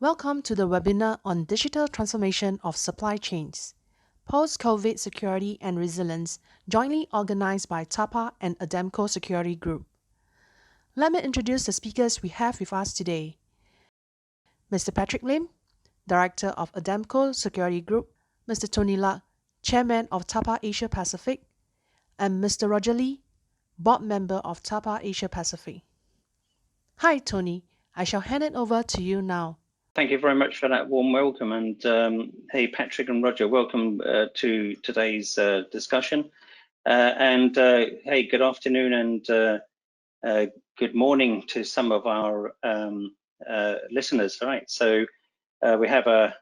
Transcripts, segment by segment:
Welcome to the webinar on digital transformation of supply chains, post-COVID security and resilience, jointly organized by TAPA and Ademco Security Group. Let me introduce the speakers we have with us today. Mr. Patrick Lim, Director of Ademco Security Group, Mr. Tony Luck, Chairman of TAPA Asia Pacific, and Mr. Roger Lee, Board Member of TAPA Asia Pacific. Hi, Tony. I shall hand it over to you now. Thank you very much for that warm welcome, and hey, Patrick and Roger, welcome to today's discussion. Hey, good afternoon and good morning to some of our listeners. All right, so we had a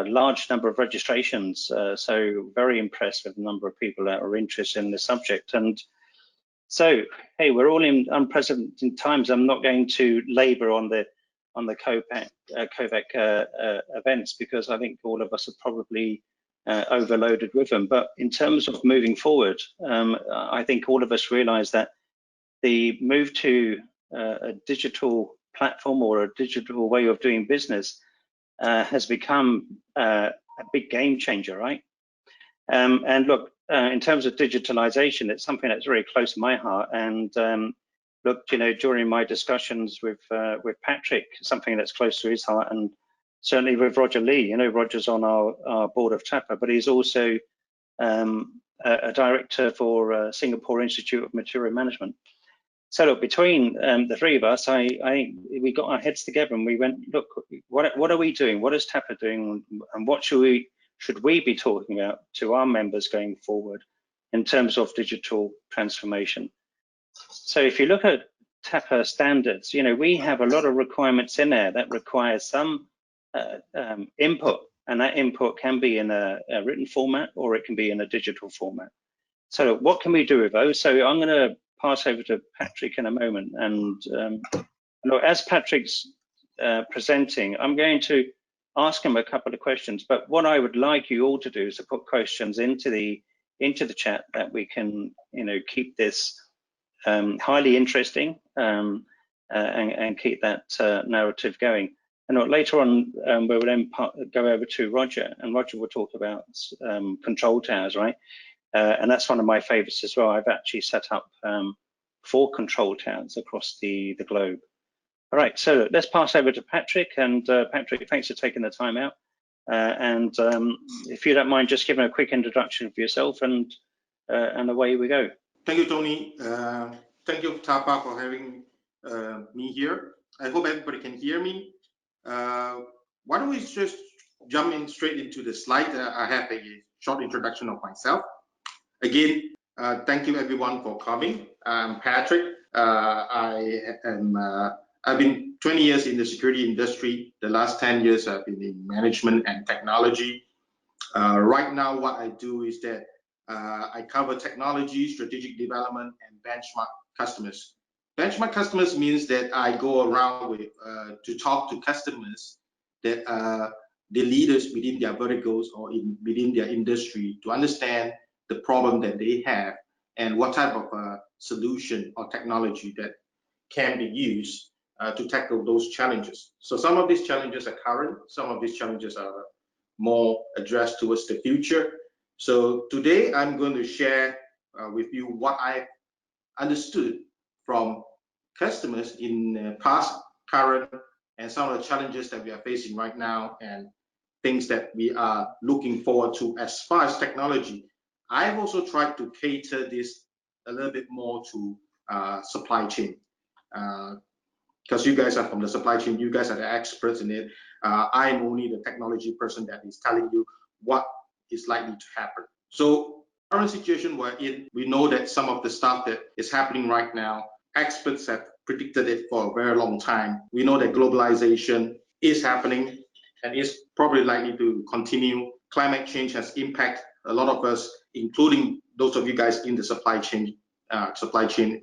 large number of registrations, so very impressed with the number of people that are interested in the subject. And so, hey, we're all in unprecedented times. I'm not going to labour on the COVAC events because I think all of us are probably overloaded with them. But in terms of moving forward, I think all of us realise that the move to a digital platform or a digital way of doing business has become a big game changer, right? And look, in terms of digitalization, it's something that's very close to my heart. And look, you know, during my discussions with Patrick, something that's close to his heart, and certainly with Roger Lee. You know, Roger's on our board of TAPA, but he's also a director for Singapore Institute of Material Management. So look, between the three of us, we got our heads together and we went, look, what are we doing? What is TAPA doing? And what should we be talking about to our members going forward in terms of digital transformation? So if you look at TAPA standards, you know, we have a lot of requirements in there that require some input, and that input can be in a written format or it can be in a digital format. So what can we do with those? So I'm going to pass over to Patrick in a moment. And look, as Patrick's presenting, I'm going to ask him a couple of questions, but what I would like you all to do is to put questions into the chat that we can, you know, keep this highly interesting and keep that narrative going. And later on, we will then go over to Roger, and Roger will talk about control towers, right? And that's one of my favorites as well. I've actually set up 4 control towers across the globe. All right, so let's pass over to Patrick. And Patrick, thanks for taking the time out. And if you don't mind, just giving a quick introduction for yourself, and away we go. Thank you, Tony. Thank you, TAPA, for having me here. I hope everybody can hear me. Why don't we just jump in straight into the slide? I have a short introduction of myself. Again, thank you everyone for coming. I'm Patrick. I've been 20 years in the security industry. The last 10 years I've been in management and technology. Right now, what I do is that I cover technology, strategic development, and benchmark customers. Benchmark customers means that I go around to talk to customers that are the leaders within their verticals or within their industry to understand the problem that they have and what type of solution or technology that can be used to tackle those challenges. So some of these challenges are current, some of these challenges are more addressed towards the future. So today I'm going to share with you what I've understood from customers in past, current, and some of the challenges that we are facing right now and things that we are looking forward to as far as technology. I've also tried to cater this a little bit more to supply chain. Because you guys are from the supply chain, you guys are the experts in it. I'm only the technology person that is telling you what is likely to happen. So current situation we're in, we know that some of the stuff that is happening right now, experts have predicted it for a very long time. We know that globalization is happening and is probably likely to continue. Climate change has impacted a lot of us, including those of you guys in the supply chain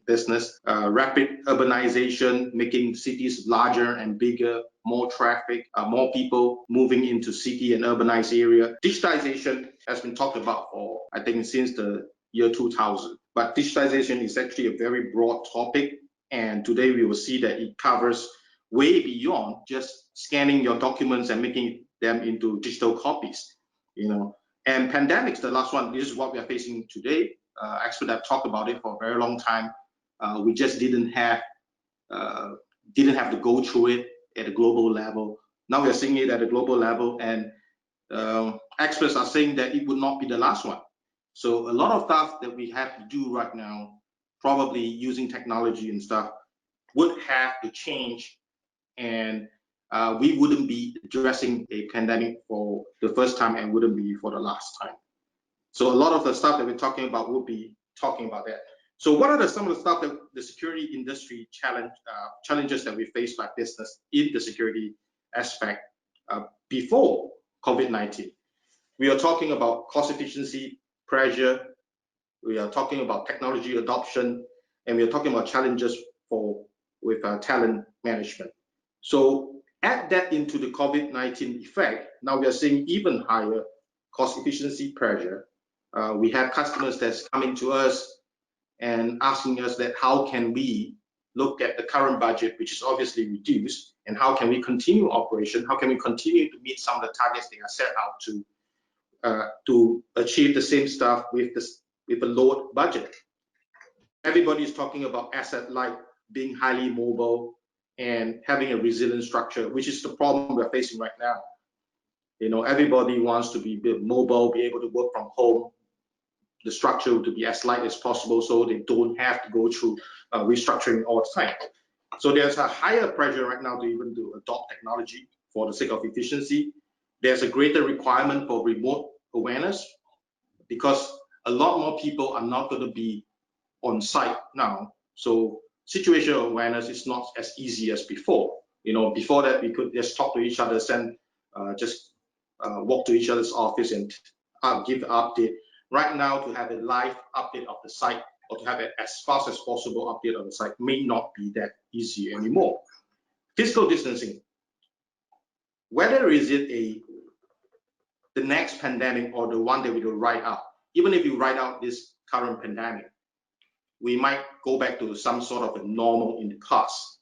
business. Rapid urbanization, making cities larger and bigger, more traffic, more people moving into city and urbanized area. Digitalization has been talked about for, I think, since the year 2000. But digitalization is actually a very broad topic, and today we will see that it covers way beyond just scanning your documents and making them into digital copies, And pandemics, the last one, this is what we are facing today. Actually, I've talked about it for a very long time. We just didn't have to go through it at a global level. Now we are seeing it at a global level, and experts are saying that it would not be the last one. So a lot of stuff that we have to do right now, probably using technology and stuff, would have to change, and we wouldn't be addressing a pandemic for the first time and wouldn't be for the last time. So a lot of the stuff that we're talking about will be talking about that. So what are some of the stuff that the security industry challenges that we face by business in the security aspect before COVID-19? We are talking about cost efficiency, pressure. We are talking about technology adoption, and we are talking about challenges with talent management. So add that into the COVID-19 effect. Now we are seeing even higher cost efficiency pressure. We have customers that's coming to us and asking us that how can we look at the current budget, which is obviously reduced, and how can we continue operation? How can we continue to meet some of the targets they are set out to achieve the same stuff with a lower budget? Everybody is talking about asset light, being highly mobile, and having a resilient structure, which is the problem we're facing right now. Everybody wants to be mobile, be able to work from home, the structure to be as light as possible so they don't have to go through restructuring all the time. So there's a higher pressure right now to even to adopt technology for the sake of efficiency. There's a greater requirement for remote awareness because a lot more people are not going to be on site now. So situational awareness is not as easy as before. Before that we could just talk to each other, walk to each other's office and give an update. Right now, to have a live update of the site or to have it as fast as possible update on the site may not be that easy anymore. Physical distancing. Whether is it the next pandemic or the one that we will ride out, even if you ride out this current pandemic, we might go back to some sort of a normal in the past.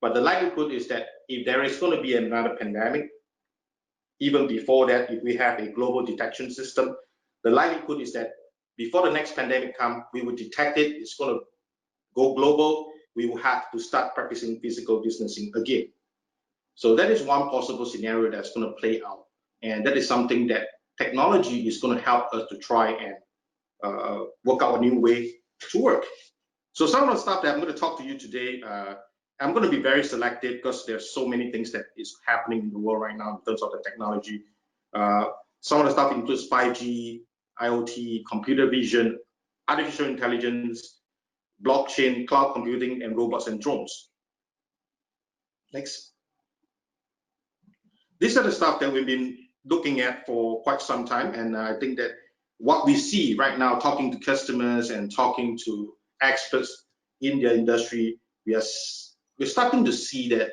But the likelihood is that if there is going to be another pandemic, even before that, if we have a global detection system, the likelihood is that before the next pandemic comes, we will detect it, it's going to go global, we will have to start practicing physical distancing again. So that is one possible scenario that's going to play out. And that is something that technology is going to help us to try and work out a new way to work. So some of the stuff that I'm going to talk to you today, I'm going to be very selective because there's so many things that is happening in the world right now in terms of the technology. Some of the stuff includes 5G, IoT, computer vision, artificial intelligence, blockchain, cloud computing, and robots and drones. Next. These are the stuff that we've been looking at for quite some time, and I think that what we see right now, talking to customers and talking to experts in the industry, we're starting to see that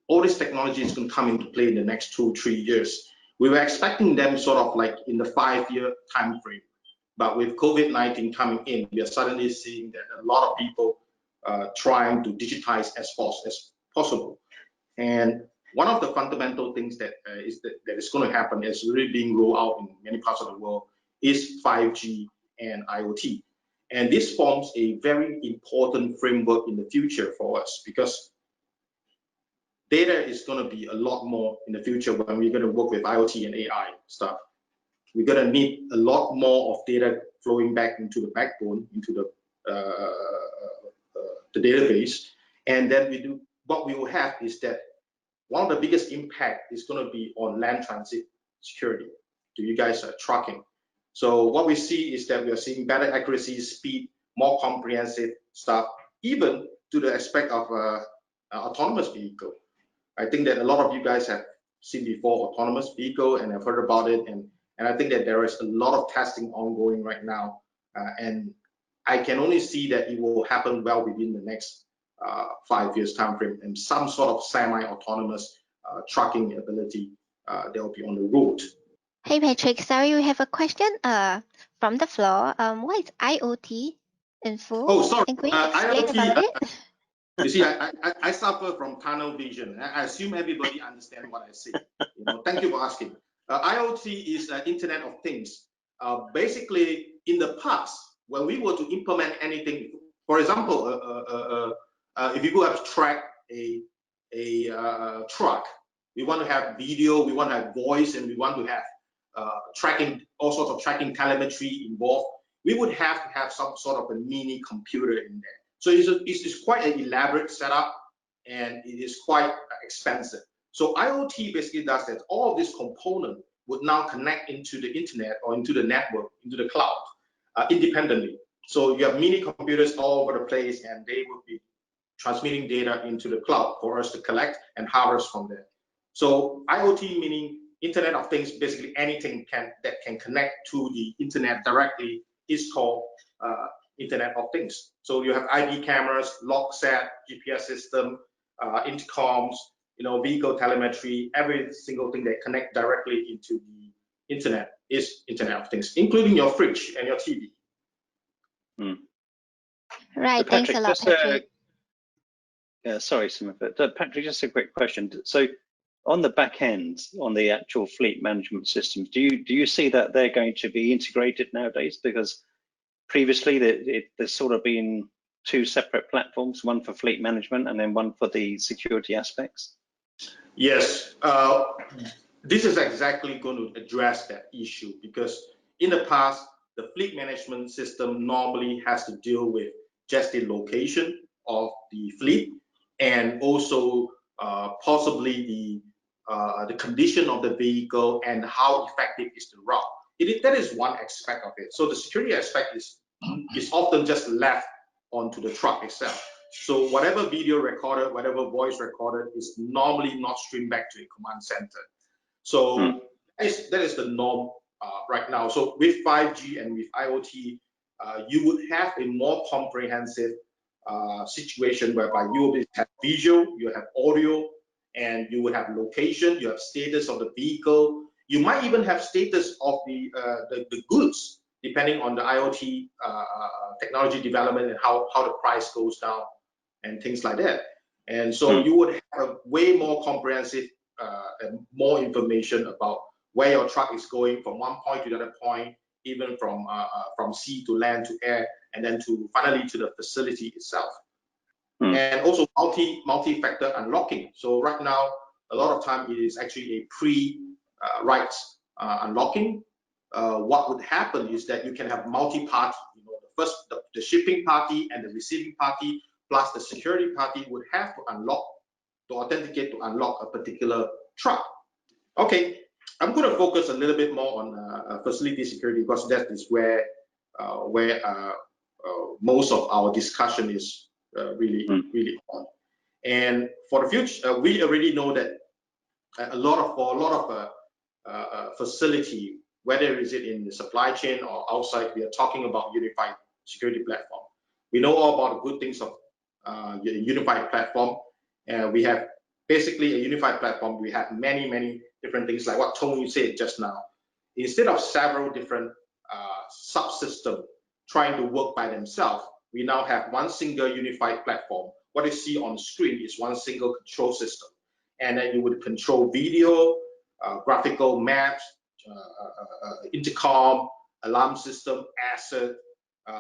all this technology is going to come into play in the next 2-3 years. We were expecting them sort of like in the 5-year time frame, but with COVID-19 coming in, we are suddenly seeing that a lot of people trying to digitize as fast as possible. And one of the fundamental things that is going to happen, is really being rolled out in many parts of the world, is 5G and IoT. And this forms a very important framework in the future for us, because data is going to be a lot more in the future when we're going to work with IoT and AI stuff. We're going to need a lot more of data flowing back into the backbone, into the database. And then what we will have is that one of the biggest impact is going to be on land transit security. To you guys are tracking. So what we see is that we are seeing better accuracy, speed, more comprehensive stuff, even to the aspect of autonomous vehicle. I think that a lot of you guys have seen before autonomous vehicle and have heard about it, and I think that there is a lot of testing ongoing right now, and I can only see that it will happen well within the next 5 years time frame, and some sort of semi-autonomous trucking ability that will be on the road. Hey Patrick, sorry, we have a question from the floor. What is IoT in full? Oh, sorry. And can you explain IoT, about it? You see, I suffer from tunnel vision. I assume everybody understands what I say. Thank you for asking. IoT is Internet of Things. Basically, in the past, when we were to implement anything, for example, if you go have track a truck, we want to have video, we want to have voice, and we want to have tracking, all sorts of tracking telemetry involved. We would have to have some sort of a mini computer in there. So it's quite an elaborate setup, and it is quite expensive. So IoT basically does that. All of this component would now connect into the internet or into the network, into the cloud, independently. So you have mini computers all over the place, and they would be transmitting data into the cloud for us to collect and harvest from there. So IoT meaning Internet of Things, basically anything that can connect to the internet directly is called Internet of Things. So you have IP cameras, log set, GPS system, intercoms, vehicle telemetry, every single thing that connect directly into the internet is Internet of Things, including your fridge and your TV. Right, So thanks a lot, Patrick. Sorry, Samantha. Patrick, just a quick question. So on the back end, on the actual fleet management systems, do you see that they're going to be integrated nowadays? Because previously there's sort of been two separate platforms, one for fleet management and then one for the security aspects. Yes, this is exactly going to address that issue, because in the past, the fleet management system normally has to deal with just the location of the fleet and also possibly the condition of the vehicle and how effective is the route. That is one aspect of it. So the security aspect is often just left onto the truck itself. So whatever video recorded, whatever voice recorded is normally not streamed back to a command center. So that is the norm right now. So with 5G and with IoT, you would have a more comprehensive situation whereby you will have visual, you have audio, and you will have location, you have status of the vehicle. You might even have status of the goods, depending on the IoT technology development and how the price goes down and things like that. And so you would have a way more comprehensive and more information about where your truck is going from one point to the other point, even from sea to land to air, and then finally to the facility itself. And also multi-factor unlocking. So right now, a lot of time it is actually a pre-write unlocking. What would happen is that you can have multi-party. The shipping party and the receiving party plus the security party would have to authenticate to unlock a particular truck. Okay, I'm going to focus a little bit more on facility security, because that is where most of our discussion is really on. And for the future, we already know that a lot of facility, whether is it in the supply chain or outside, we are talking about unified security platform. We know all about the good things of unified platform, and we have basically a unified platform. We have many different things, like what Tony said just now. Instead of several different subsystems trying to work by themselves, we now have one single unified platform. What you see on the screen is one single control system, and then you would control video, graphical maps, intercom, alarm system, asset,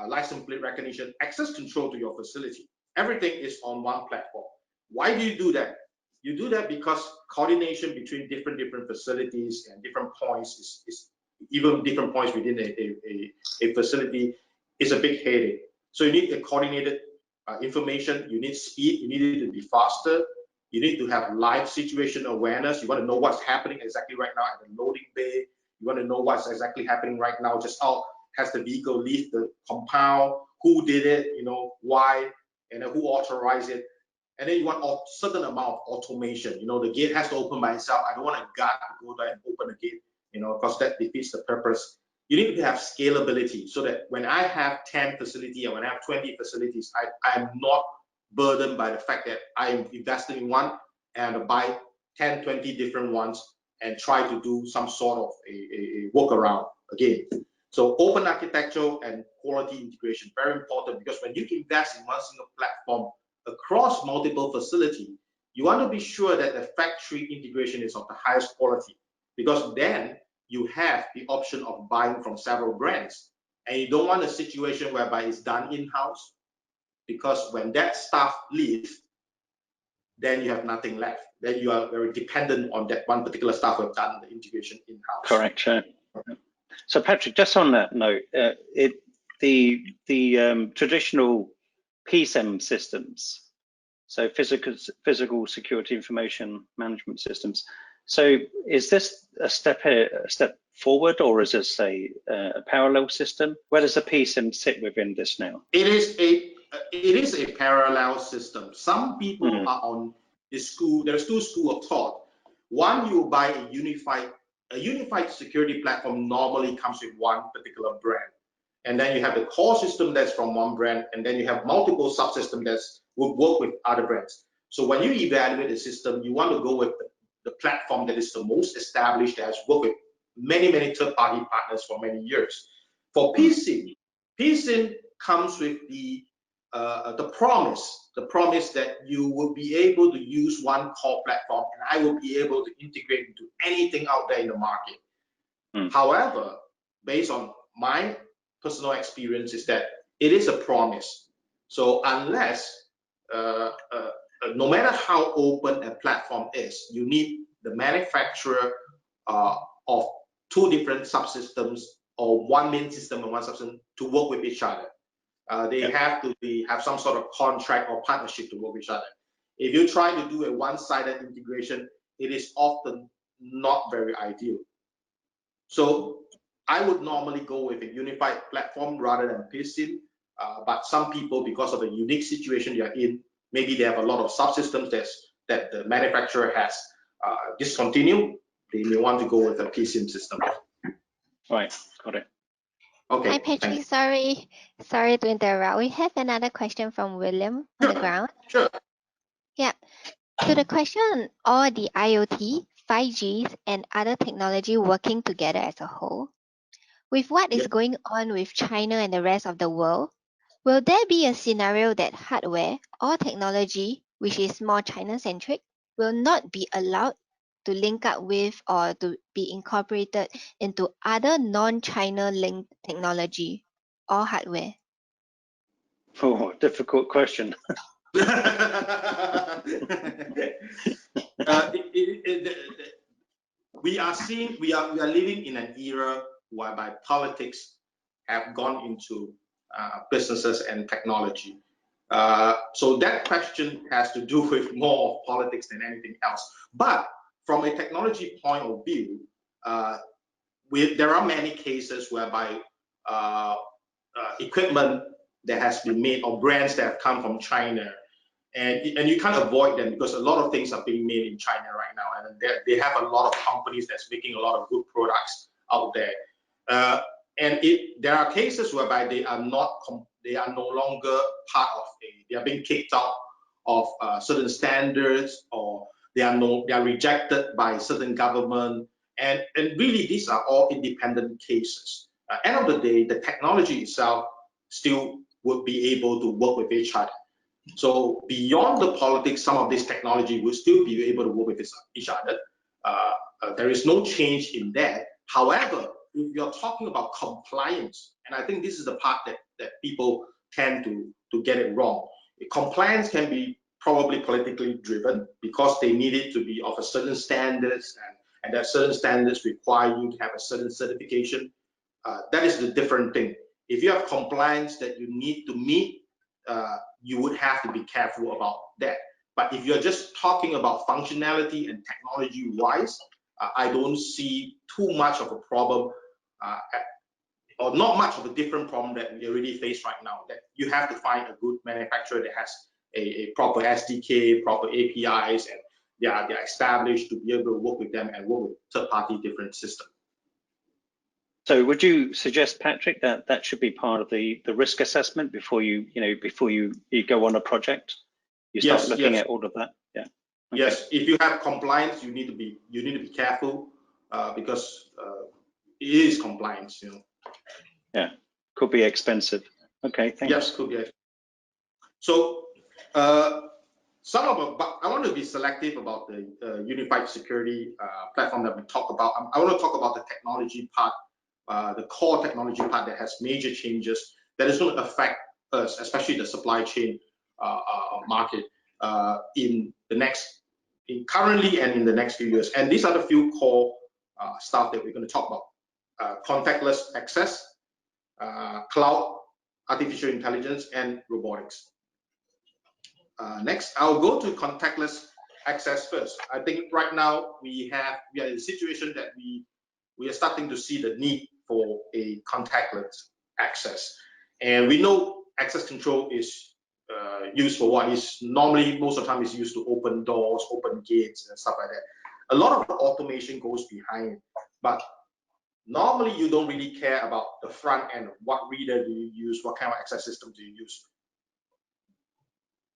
license plate recognition, access control to your facility. Everything is on one platform. Why do you do that? You do that because coordination between different facilities and different points is even different points within a facility is a big headache. So you need a coordinated information. You need speed. You need it to be faster. You need to have live situation awareness. You want to know what's happening exactly right now at the loading bay. You want to know what's exactly happening right now. Just how has the vehicle leave the compound? Who did it? Why? And then who authorized it? And then you want a certain amount of automation. The gate has to open by itself. I don't want a guard to go there and open the gate, because that defeats the purpose. You need to have scalability, so that when I have 10 facilities or when I have 20 facilities, I'm not burdened by the fact that I'm investing in one and buy 10, 20 different ones and try to do some sort of a workaround again. So open architecture and quality integration, very important, because when you invest in one single platform, across multiple facilities, you want to be sure that the factory integration is of the highest quality, because then you have the option of buying from several brands, and you don't want a situation whereby it's done in-house, because when that staff leaves, then you have nothing left. Then you are very dependent on that one particular staff who have done the integration in-house. Correct. So Patrick, just on that note, the traditional PSIM systems, so physical security information management systems. So is this a step forward, or is this a parallel system? Where does the PSIM sit within this now? It is a parallel system. Some people are on the school. There's two schools of thought. One, you buy a unified security platform. Normally comes with one particular brand, and then you have the core system that's from one brand, and then you have multiple subsystems that will work with other brands. So when you evaluate the system, you want to go with the platform that is the most established, that has worked with many third-party partners for many years. For PSIM comes with the promise that you will be able to use one core platform, and I will be able to integrate into anything out there in the market. However, based on my personal experience, is that it is a promise. So unless no matter how open a platform is, you need the manufacturer of two different subsystems, or one main system and one subsystem, to work with each other. They have to have some sort of contract or partnership to work with each other. If you try to do a one-sided integration, it is often not very ideal. So I would normally go with a unified platform rather than PSIM, but some people, because of the unique situation they are in, maybe they have a lot of subsystems that the manufacturer has discontinued, they may want to go with a PSIM system. Right, got it. Okay. Hi Patrick, sorry to interrupt. We have another question from William on the ground. Sure. Yeah. To the question, all the IoT, 5Gs, and other technology working together as a whole, with what is going on with China and the rest of the world, will there be a scenario that hardware or technology, which is more China-centric, will not be allowed to link up with or to be incorporated into other non-China linked technology or hardware? Oh, difficult question. We are living in an era whereby politics have gone into businesses and technology. So that question has to do with more of politics than anything else. But from a technology point of view, there are many cases whereby equipment that has been made, or brands that have come from China, and you can't avoid them, because a lot of things are being made in China right now, and they have a lot of companies that's making a lot of good products out there. And there are cases whereby they are no longer part of they are being kicked out of certain standards, or they are rejected by certain government, and really these are all independent cases. End of the day, the technology itself still would be able to work with each other. So beyond the politics, some of this technology will still be able to work with each other. There is no change in that. However, if you're talking about compliance, and I think this is the part that people tend to get it wrong. Compliance can be probably politically driven, because they need it to be of a certain standards, and that certain standards require you to have a certain certification. That is the different thing. If you have compliance that you need to meet, you would have to be careful about that. But if you're just talking about functionality and technology wise, I don't see too much of a problem, or not much of a different problem that we already face right now. That you have to find a good manufacturer that has a proper SDK, proper APIs, and they're established to be able to work with them and work with third-party different systems. So would you suggest, Patrick, that should be part of the risk assessment before you go on a project? You start looking at all of that. Yeah. Okay. Yes. If you have compliance, you need to be careful, because it is compliance. Yeah. Could be expensive. Okay. Thanks. Yes, could be. So Some of them, but I want to be selective about the unified security platform that we talk about. I want to talk about the technology part, the core technology part that has major changes that is going to affect us, especially the supply chain market currently and in the next few years. And these are the few core stuff that we're going to talk about: contactless access, cloud, artificial intelligence, and robotics. Next, I'll go to contactless access first. I think right now we are in a situation that we are starting to see the need for a contactless access, and we know access control is used for what is normally most of the time is used to open doors, open gates, and stuff like that. A lot of the automation goes behind it, but normally you don't really care about the front end. What reader do you use? What kind of access system do you use?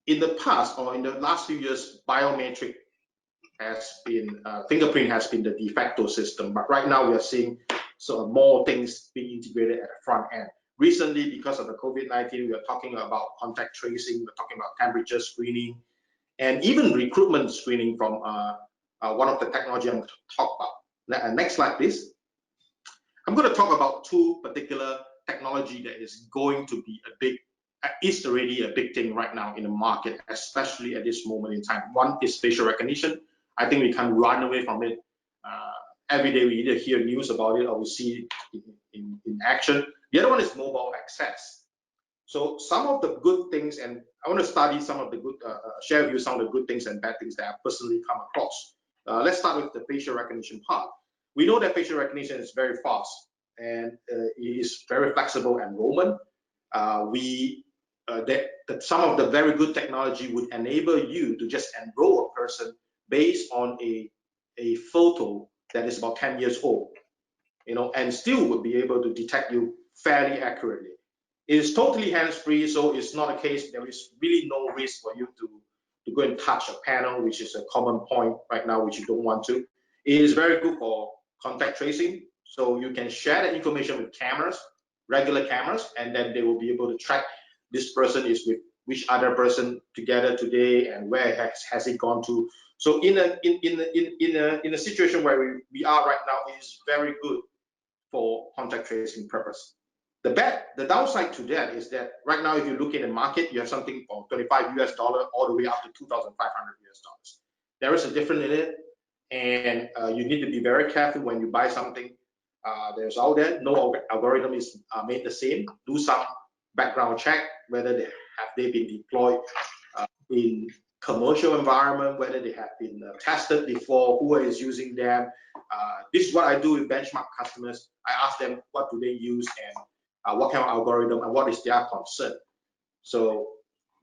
In the past, or in the last few years, biometric has been, fingerprint has been the de facto system, but right now we are seeing sort of more things being integrated at the front end. Recently, because of the COVID-19, we are talking about contact tracing, we're talking about temperature screening, and even recruitment screening from one of the technology I'm going to talk about. Next slide, please. I'm going to talk about two particular technology that is going to be is already a big thing right now in the market, especially at this moment in time. One is facial recognition. I think we can't run away from it. Every day we either hear news about it or we see it in action. The other one is mobile access. So some of the good things, and I want to study some of the good, share with you some of the good things and bad things that I've personally come across. Let's start with the facial recognition part. We know that facial recognition is very fast and it is very flexible enrollment. That some of the very good technology would enable you to just enroll a person based on a photo that is about 10 years old, and still would be able to detect you fairly accurately. It is totally hands-free, so it's not a case, there is really no risk for you to go and touch a panel, which is a common point right now, which you don't want to. It is very good for contact tracing, so you can share that information with cameras, regular cameras, and then they will be able to track this person is with which other person together today and where has it gone to. So in a situation where we are right now, it is very good for contact tracing purpose. The downside to that is that right now, if you look at the market, you have something from $25 US all the way up to $2,500 US. There is a difference in it, and you need to be very careful when you buy something. There's out there, no algorithm is made the same. Do some background check whether they have been deployed in commercial environment, whether they have been tested before, who is using them. This is what I do with benchmark customers. I ask them what do they use and what kind of algorithm and what is their concern. So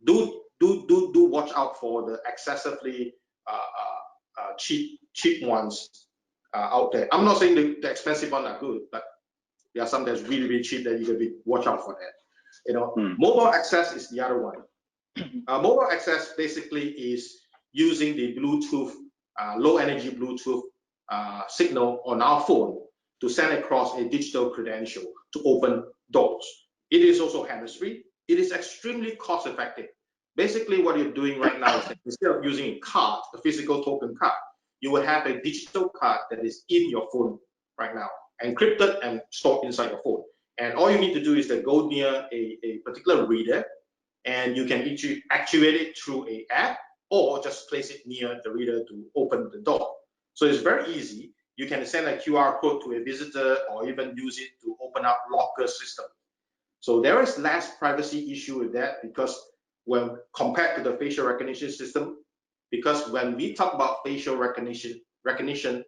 do watch out for the excessively cheap ones out there. I'm not saying the expensive ones are good, but there are some that's really, really cheap that you can watch out for that. Mobile access is the other one. Mobile access basically is using the Bluetooth, low energy Bluetooth signal on our phone to send across a digital credential to open doors. It is also hands-free. It is extremely cost effective. Basically what you're doing right now is that instead of using a card, a physical token card, you will have a digital card that is in your phone right now, encrypted and stored inside your phone. And all you need to do is to go near a particular reader, and you can actuate it through an app or just place it near the reader to open the door. So it's very easy. You can send a QR code to a visitor or even use it to open up locker system. So there is less privacy issue with that, because when compared to the facial recognition system, because when we talk about facial recognition,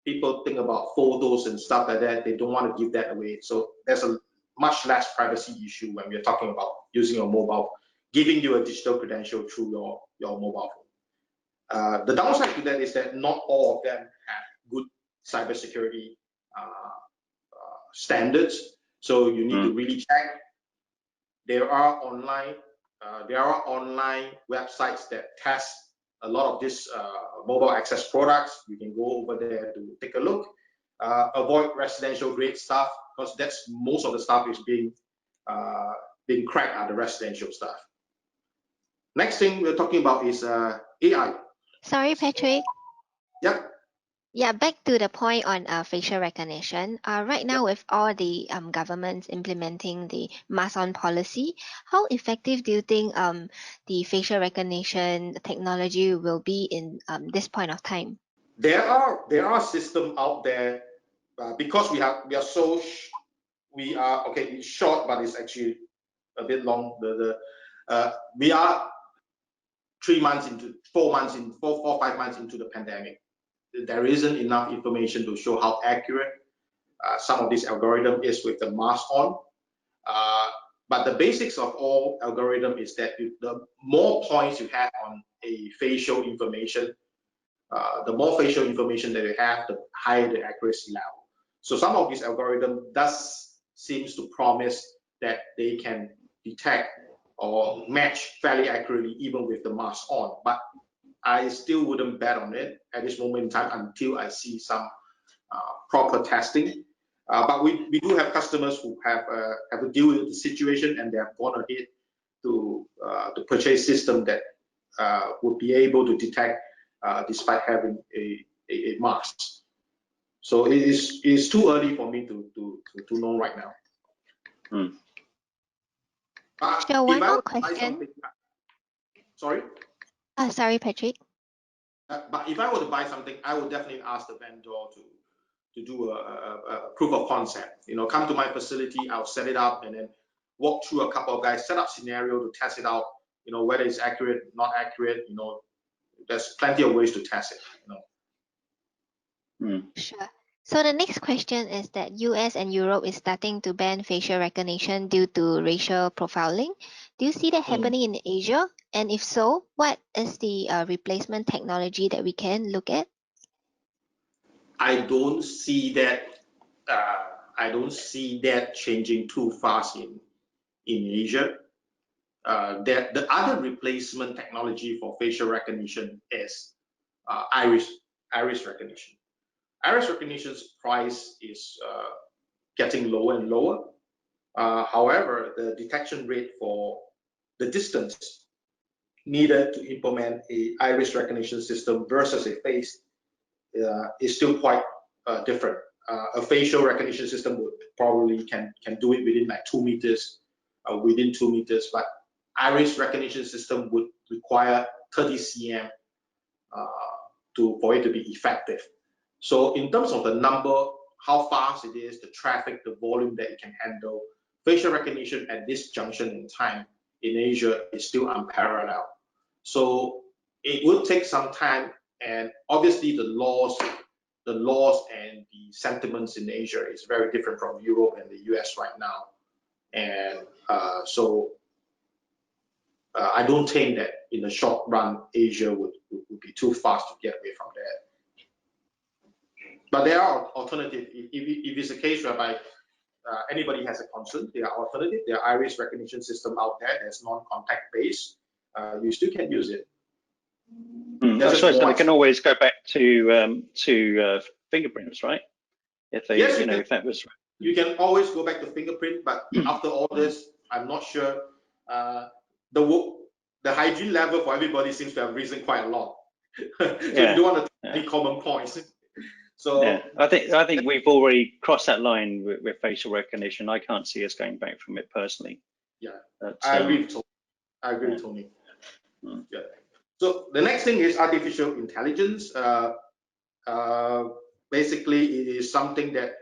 people think about photos and stuff like that. They don't want to give that away. So there's a much less privacy issue when we're talking about using your mobile, giving you a digital credential through your mobile phone. The downside to that is that not all of them have good cybersecurity standards. So you need to really check. There are online websites that test a lot of these mobile access products. You can go over there to take a look. Avoid residential grade stuff, because that's most of the stuff is being cracked at the residential stuff. Next thing we're talking about is AI. Sorry, Patrick. Yeah. Yeah, back to the point on facial recognition. Right now, with all the governments implementing the mask-on policy, how effective do you think the facial recognition technology will be in this point of time? There are systems out there because we are okay. It's short, but it's actually a bit long. We are 3 months into 4 months in 5 months into the pandemic. There isn't enough information to show how accurate some of this algorithm is with the mask on. But the basics of all algorithm is that the more points you have on a facial information, the more facial information that you have, the higher the accuracy level. So some of this algorithm seems to promise that they can detect or match fairly accurately even with the mask on. But I still wouldn't bet on it at this moment in time until I see some proper testing. But we do have customers who have to deal with the situation, and they have gone ahead to purchase system that would be able to detect despite having a mask. So it is too early for me to know right now. Sure, one more question. Sorry? Sorry, Patrick. But if I were to buy something, I would definitely ask the vendor to do a proof of concept. You know, come to my facility, I'll set it up, and then walk through a couple of guys, set up scenario to test it out. You know, whether it's accurate, not accurate. You know, there's plenty of ways to test it. You know. Sure. So the next question is that US and Europe is starting to ban facial recognition due to racial profiling. Do you see that happening in Asia? And if so, what is the replacement technology that we can look at? I don't see that. I don't see that changing too fast in Asia. The other replacement technology for facial recognition is iris recognition. Iris recognition's price is getting lower and lower. However, the detection rate for the distance needed to implement a iris recognition system versus a face is still quite different. A facial recognition system would probably can do it within like 2 meters, within 2 meters, but iris recognition system would require 30 cm for it to be effective. So in terms of the number, how fast it is, the traffic, the volume that it can handle, facial recognition at this junction in time in Asia is still unparalleled. So it would take some time, and obviously the laws and the sentiments in Asia is very different from Europe and the US right now. And so I don't think that in the short run, Asia would be too fast to get away from that. But there are alternatives. If it's a case whereby anybody has a concern, there are alternatives. There are iris recognition system out there that's non-contact based. You still can use it. I suppose they can always go back to fingerprints, right? If they, yes, if that was. You can always go back to fingerprint, but after all this, I'm not sure. The hygiene level for everybody seems to have risen quite a lot. So you don't want to take any common points. So yeah, I think we've already crossed that line with facial recognition. I can't see us going back from it personally. Yeah, but, I agree with Tony. I agree with Tony. Yeah. So the next thing is artificial intelligence. Basically, it is something that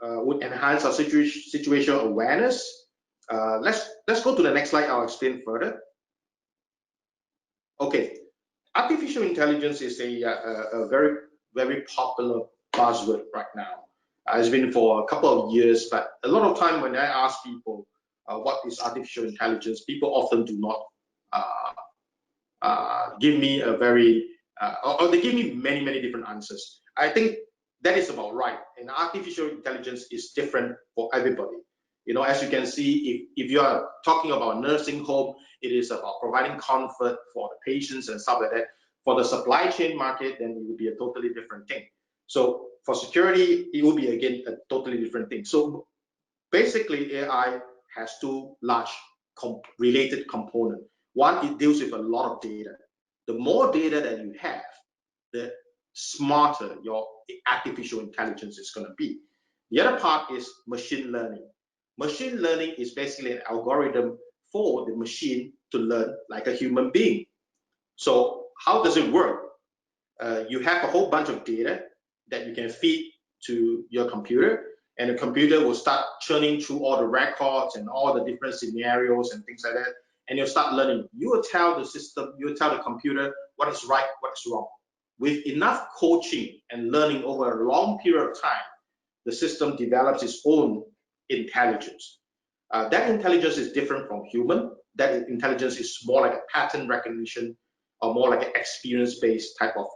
would enhance our situational awareness. Let's go to the next slide. I'll explain further. Okay, artificial intelligence is a very popular buzzword right now. It's been for a couple of years, but a lot of time when I ask people what is artificial intelligence, people often do not give me a very or they give me many different answers. I think that is about right. And artificial intelligence is different for everybody. You know, as you can see, if you are talking about nursing home, it is about providing comfort for the patients and stuff like that. For the supply chain market, then it would be a totally different thing. So for security, it will be again a totally different thing. So basically, AI has two large related components. One, it deals with a lot of data. The more data that you have, the smarter your artificial intelligence is going to be. The other part is machine learning. Machine learning is basically an algorithm for the machine to learn like a human being. So how does it work? You have a whole bunch of data that you can feed to your computer, and the computer will start churning through all the records and all the different scenarios and things like that, and you'll start learning. You will tell the system, you will tell the computer what is right, what is wrong. With enough coaching and learning over a long period of time, the system develops its own intelligence. That intelligence is different from human. That intelligence is more like a pattern recognition or more like an experience-based type of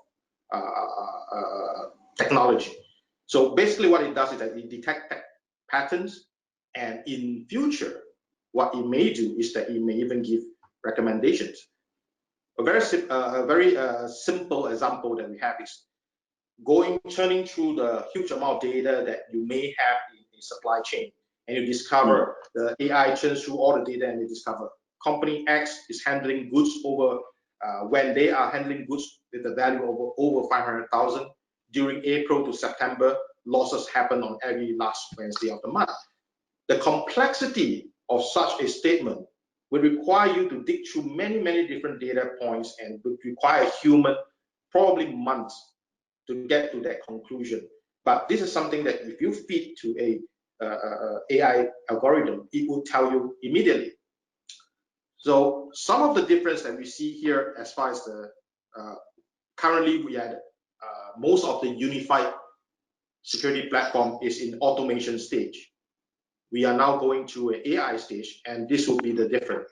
technology. So basically what it does is that it detects patterns, and in future, what it may do is that it may even give recommendations. A very simple example that we have is churning through the huge amount of data that you may have in a supply chain, and you discover the AI churns through all the data, and you discover company X is handling goods over when they are handling goods with a value of over 500,000 during April to September, losses happen on every last Wednesday of the month. The complexity of such a statement would require you to dig through many different data points, and would require a human probably months to get to that conclusion. But this is something that if you feed to a AI algorithm, it will tell you immediately. So some of the difference that we see here, as far as the currently we had most of the unified security platform is in automation stage. We are now going to an AI stage, and this will be the difference.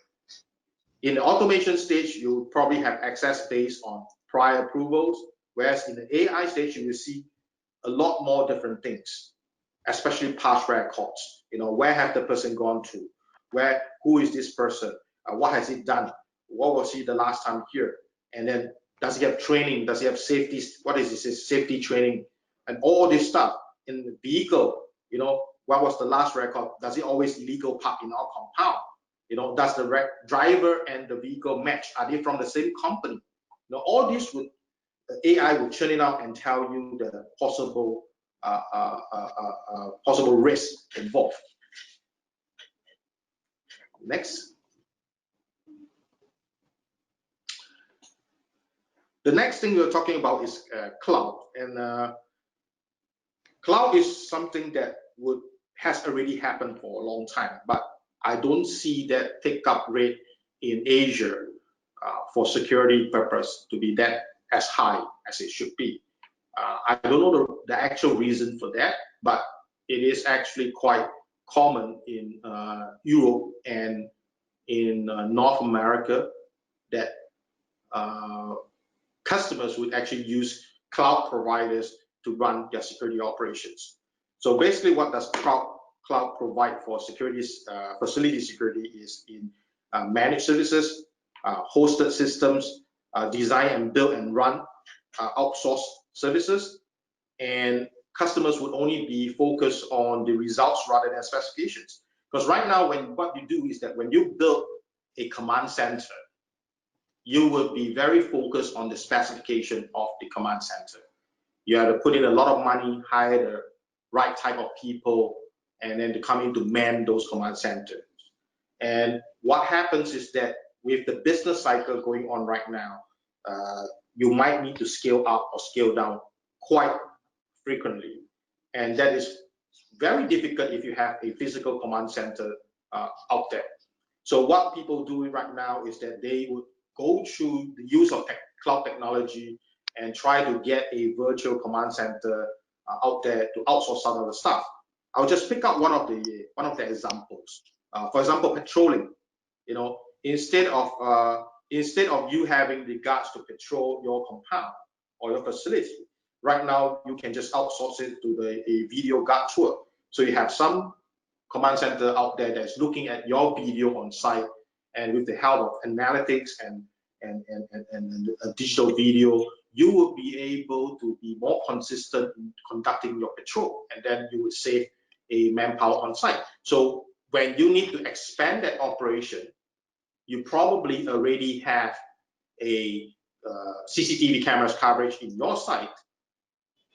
In the automation stage, you probably have access based on prior approvals, whereas in the AI stage, you will see a lot more different things, especially past records. You know, where have the person gone to? Who is this person? What has he done? What was he the last time here? And then does he have training? Does he have safety? What is his safety training? And all this stuff in the vehicle. You know, what was the last record? Does he always illegal park in our compound? You know, does the driver and the vehicle match? Are they from the same company? You know, all this would AI will churn it out and tell you the possible possible risk involved. Next. The next thing we're talking about is cloud, and cloud is something that has already happened for a long time, but I don't see that take-up rate in Asia for security purpose to be that as high as it should be. I don't know the actual reason for that, but it is actually quite common in Europe and in North America that customers would actually use cloud providers to run their security operations. So basically, what does cloud provide for security, facility security is in managed services, hosted systems, design and build and run outsourced services, and customers would only be focused on the results rather than specifications. Because right now, what you do is that when you build a command center, you will be very focused on the specification of the command center. You have to put in a lot of money, hire the right type of people, and then to come in to man those command centers. And what happens is that with the business cycle going on right now, you might need to scale up or scale down quite frequently. And that is very difficult if you have a physical command center out there. So what people do right now is that they would go through the use of cloud technology and try to get a virtual command center out there to outsource some of the stuff. I'll just pick up one of the examples. For example, patrolling. You know, instead of you having the guards to patrol your compound or your facility, right now you can just outsource it to a video guard tour. So you have some command center out there that's looking at your video on site, and with the help of analytics and a digital video, you will be able to be more consistent in conducting your patrol, and then you would save a manpower on site. So when you need to expand that operation, you probably already have a CCTV cameras coverage in your site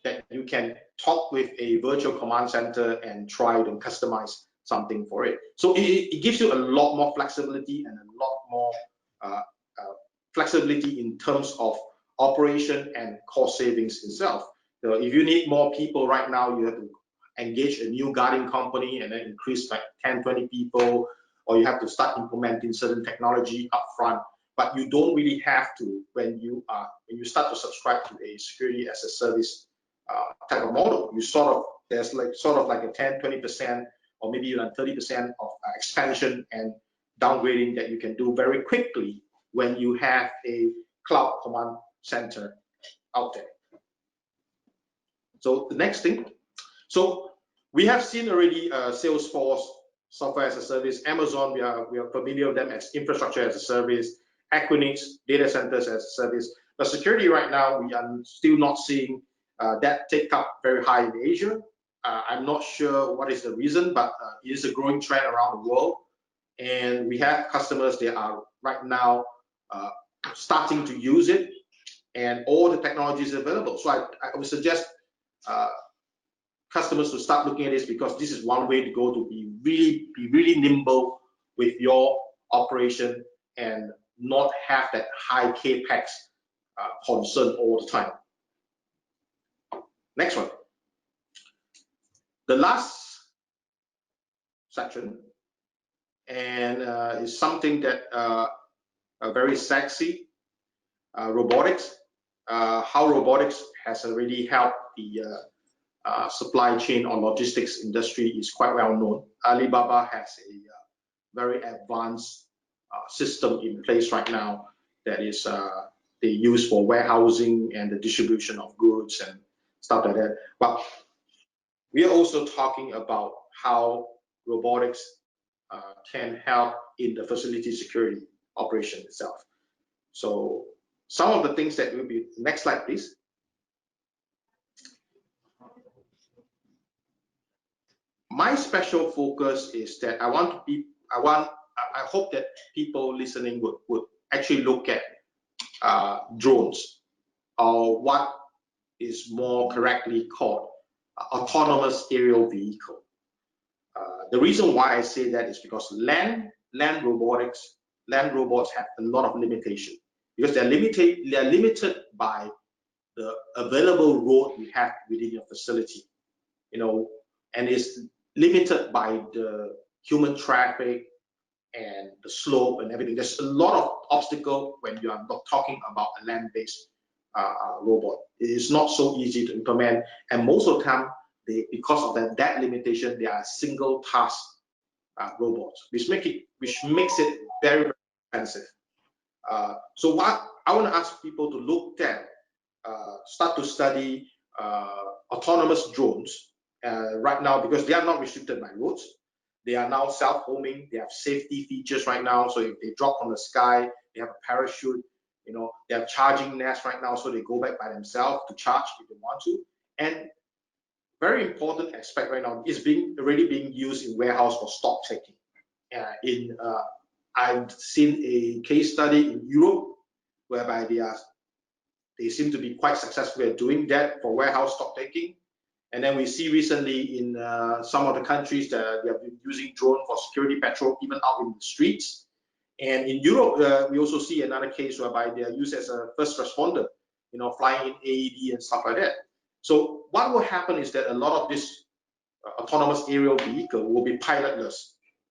that you can talk with a virtual command center and try and customize something for it. So it gives you a lot more flexibility and a lot more flexibility in terms of operation and cost savings itself. So if you need more people right now, you have to engage a new guarding company and then increase like 10, 20 people, or you have to start implementing certain technology upfront. But you don't really have to when you start to subscribe to a security as a service type of model. You there's sort of like a 10, 20%, or maybe even 30% of expansion and downgrading that you can do very quickly when you have a cloud command center out there. So the next thing, so we have seen already Salesforce, software as a service, Amazon, we are familiar with them as infrastructure as a service, Equinix, data centers as a service. But security right now, we are still not seeing that take up very high in Asia. I'm not sure what is the reason, but it is a growing trend around the world. And we have customers that are right now starting to use it, and all the technologies available. So I would suggest customers to start looking at this, because this is one way to go to be really nimble with your operation and not have that high capex concern all the time. Next one. The last section, and is something that very sexy, robotics. How robotics has already helped the supply chain or logistics industry is quite well known. Alibaba has a very advanced system in place right now that is they use for warehousing and the distribution of goods and stuff like that. But we are also talking about how robotics can help in the facility security operation itself. So some of the things that will be, next slide please. My special focus is that I hope that people listening would actually look at drones, or what is more correctly called autonomous aerial vehicle. The reason why I say that is because land robots have a lot of limitation, because they're limited by the available road we have within your facility, and it's limited by the human traffic and the slope and everything. There's a lot of obstacle when you are not talking about a land-based robot. It is not so easy to implement, and most of the time, because of that limitation, they are single task robots, which makes it very, very expensive. So what I want to ask people to look at, start to study autonomous drones right now, because they are not restricted by roads. They are now self-homing. They have safety features right now. So if they drop from the sky, they have a parachute. They have charging nests right now, so they go back by themselves to charge if they want to. And very important aspect right now is already being used in warehouse for stock taking. I've seen a case study in Europe whereby they seem to be quite successful at doing that for warehouse stock taking. And then we see recently in some of the countries that they have been using drone for security patrol, even out in the streets. And in Europe, we also see another case whereby they are used as a first responder, flying in AED and stuff like that. So what will happen is that a lot of this autonomous aerial vehicle will be pilotless,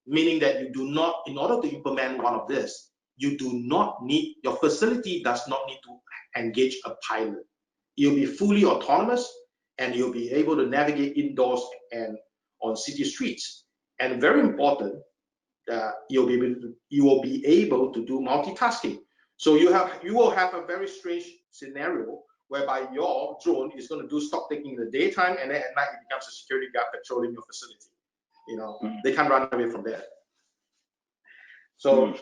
meaning that you do not, in order to implement one of this, you do not need, your facility does not need to engage a pilot. You'll be fully autonomous, and you'll be able to navigate indoors and on city streets. And very important, you will be able to do multitasking. So you will have a very strange scenario whereby your drone is going to do stock taking in the daytime, and then at night it becomes a security guard patrolling your facility. They can't run away from that. So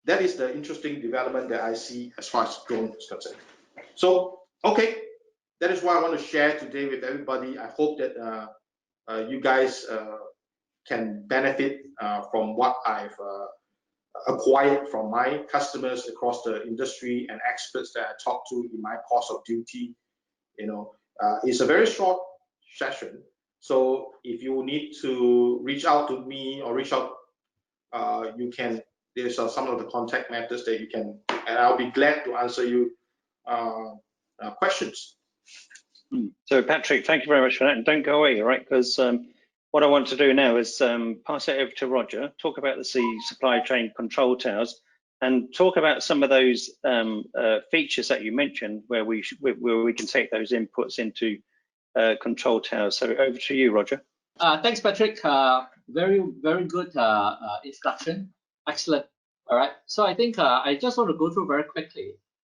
that is the interesting development that I see as far as drone is concerned. So, okay, that is what I want to share today with everybody. I hope that you guys can benefit from what I've acquired from my customers across the industry and experts that I talk to in my course of duty. It's a very short session. So if you need to reach out to me or reach out, you can. There's some of the contact methods that you can, and I'll be glad to answer you questions. So Patrick, thank you very much for that, and don't go away, all right? Because what I want to do now is pass it over to Roger, talk about the supply chain control towers, and talk about some of those features that you mentioned where we can take those inputs into control towers. So over to you, Roger. Thanks, Patrick. Very good introduction. Excellent. All right. So I think I just want to go through very quickly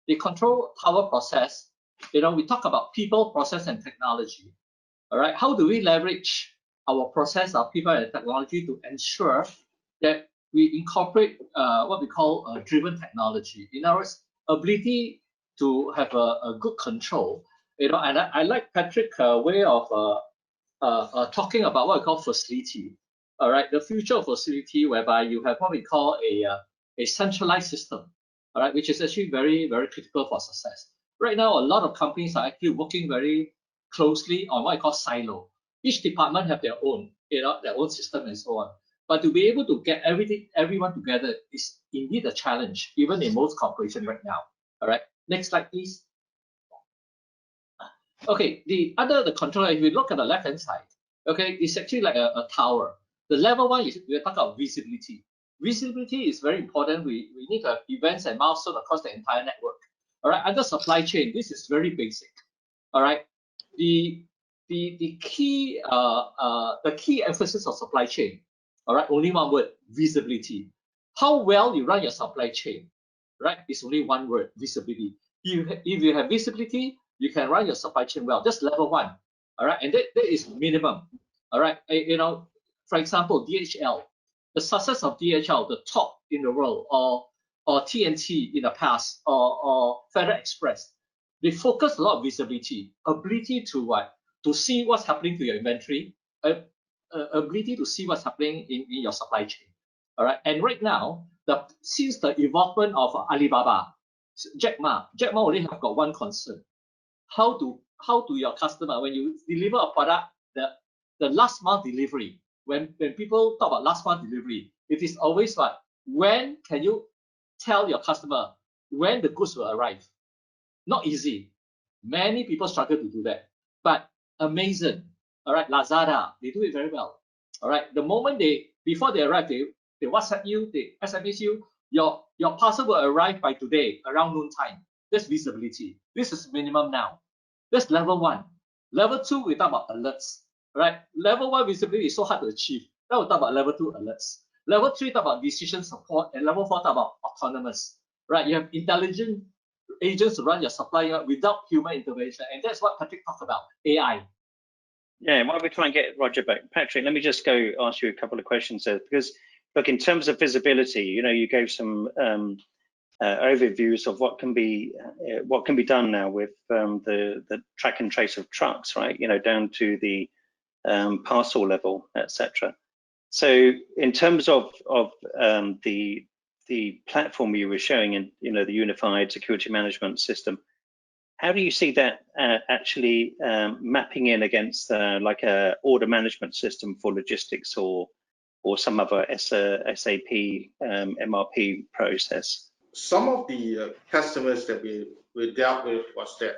the control tower process. We talk about people, process, and technology. All right. How do we leverage our process, our people, and technology to ensure that we incorporate what we call driven technology? In other words, ability to have a good control. And I like Patrick's way of talking about what we call facility. All right, the future of facility, whereby you have what we call a centralized system. All right, which is actually very, very critical for success. Right now, a lot of companies are actually working very closely on what I call silo. Each department have their own, their own system and so on. But to be able to get everyone together is indeed a challenge, even in most corporations right now. All right, next slide, please. Okay, the controller, if you look at the left-hand side, okay, it's actually like a tower. The level one is we're talking about visibility. Visibility is very important. We need to have events and milestones across the entire network. All right, under supply chain, this is very basic. All right, the key emphasis of supply chain. All right, only one word: visibility. How well you run your supply chain, right? It's only one word: visibility. If you have visibility, you can run your supply chain well. That's level one. All right, and that is minimum. All right, for example, DHL, the success of DHL, the top in the world, or TNT in the past, or FedEx Express, they focus a lot of visibility, ability to see what's happening to your inventory, ability to see what's happening in your supply chain. All right, and right now, since the involvement of Alibaba, Jack Ma only have got one concern: how do your customer, when you deliver a product, the last mile delivery, when people talk about last mile delivery, it is always what? When can you tell your customer when the goods will arrive? Not easy. Many people struggle to do that. But Amazon, all right, Lazada, they do it very well. All right, the moment before they arrive, they WhatsApp you, they SMS you, your parcel will arrive by today around noon time. That's visibility. This is minimum now. That's level one. Level two, we talk about alerts. Right? Level one visibility is so hard to achieve. Now we talk about level two alerts. Level three talk about decision support, and level four talk about autonomous. Right? You have intelligent agents to run your supply without human intervention, and that's what Patrick talked about, AI. Yeah, while we try and get Roger back, Patrick, let me just go ask you a couple of questions there, because look, in terms of visibility, you gave some overviews of what can be done now with the track and trace of trucks, right? Down to the parcel level, etc. So in terms of the platform you were showing in the unified security management system, how do you see that actually mapping in against like a order management system for logistics or some other SAP MRP process? Some of the customers that we dealt with was that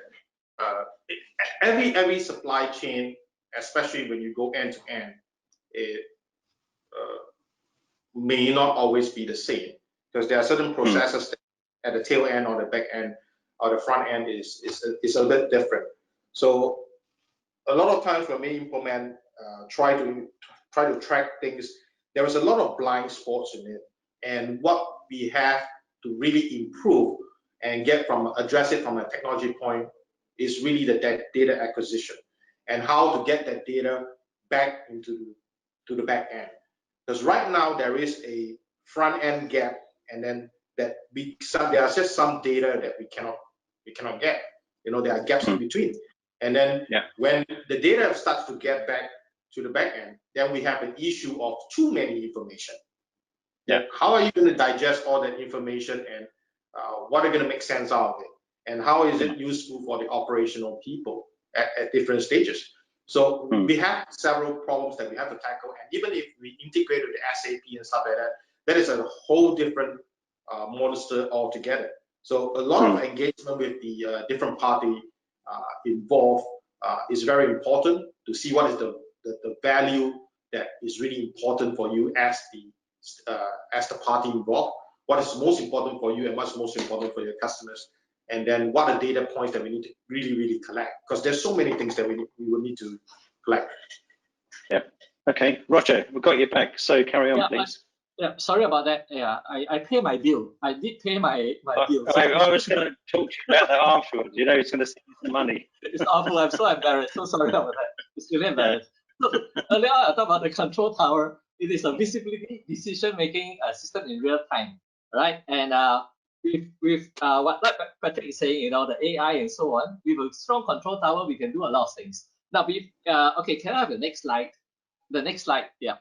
every supply chain, especially when you go end to end, it may not always be the same, because there are certain processes that at the tail end or the back end or the front end is a bit different. So a lot of times when we implement, try to track things, there is a lot of blind spots in it, and what we have to really improve and address it from a technology point is really the data acquisition and how to get that data back into the back end. Because right now there is a front end gap, and then there are just some data that we cannot get. There are gaps in between, and then when the data starts to get back, to the back end, then we have an issue of too many information. Yeah. How are you going to digest all that information, and what are going to make sense out of it? And how is it useful for the operational people at different stages? So we have several problems that we have to tackle. And even if we integrate with the SAP and stuff like that, that is a whole different monster altogether. So a lot of engagement with the different party involved is very important to see what is the value that is really important for you as the party involved. What is most important for you and what's most important for your customers, and then what are data points that we need to really collect, because there's so many things that we will need to collect. Yeah. Okay, Roger, we've got you back. So carry on, please. Sorry about that. Yeah, I pay my bill. I did pay my bill. So I was going to talk to you about that afterwards. You know, it's going to save you some money. It's awful. I'm so embarrassed. So sorry about that. It's really embarrassed. So, earlier I talked about the control tower. It is a visibility decision-making system in real time, right? And with what Patrick is saying, you know, the AI and so on, with a strong control tower, we can do a lot of things. Now, okay, can I have the next slide? The next slide, yeah.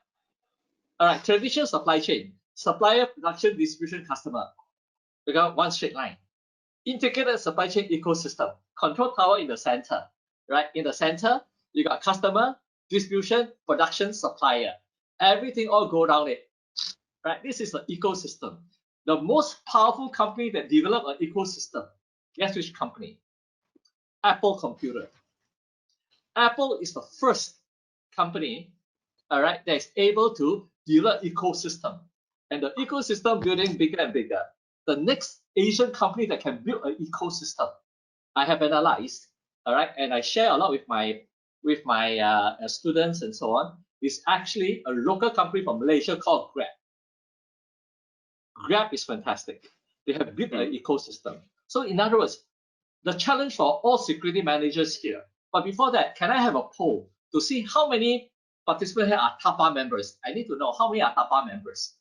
All right, traditional supply chain, supplier, production, distribution, customer. We got one straight line. Integrated supply chain ecosystem, control tower in the center, right? In the center, you got customer, distribution, production, supplier. Everything all go down it, right? This is the ecosystem. The most powerful company that developed an ecosystem, guess which company? Apple Computer. Apple is the first company, all right, that is able to develop ecosystem, and the ecosystem building bigger and bigger. The next Asian company that can build an ecosystem, I have analyzed, all right, and I share a lot with my students and so on, is actually a local company from Malaysia called Grab. Grab is fantastic. They have built an ecosystem. So in other words, the challenge for all security managers here. But before that, can I have a poll to see how many participants here are TAPA members? I need to know how many are TAPA members.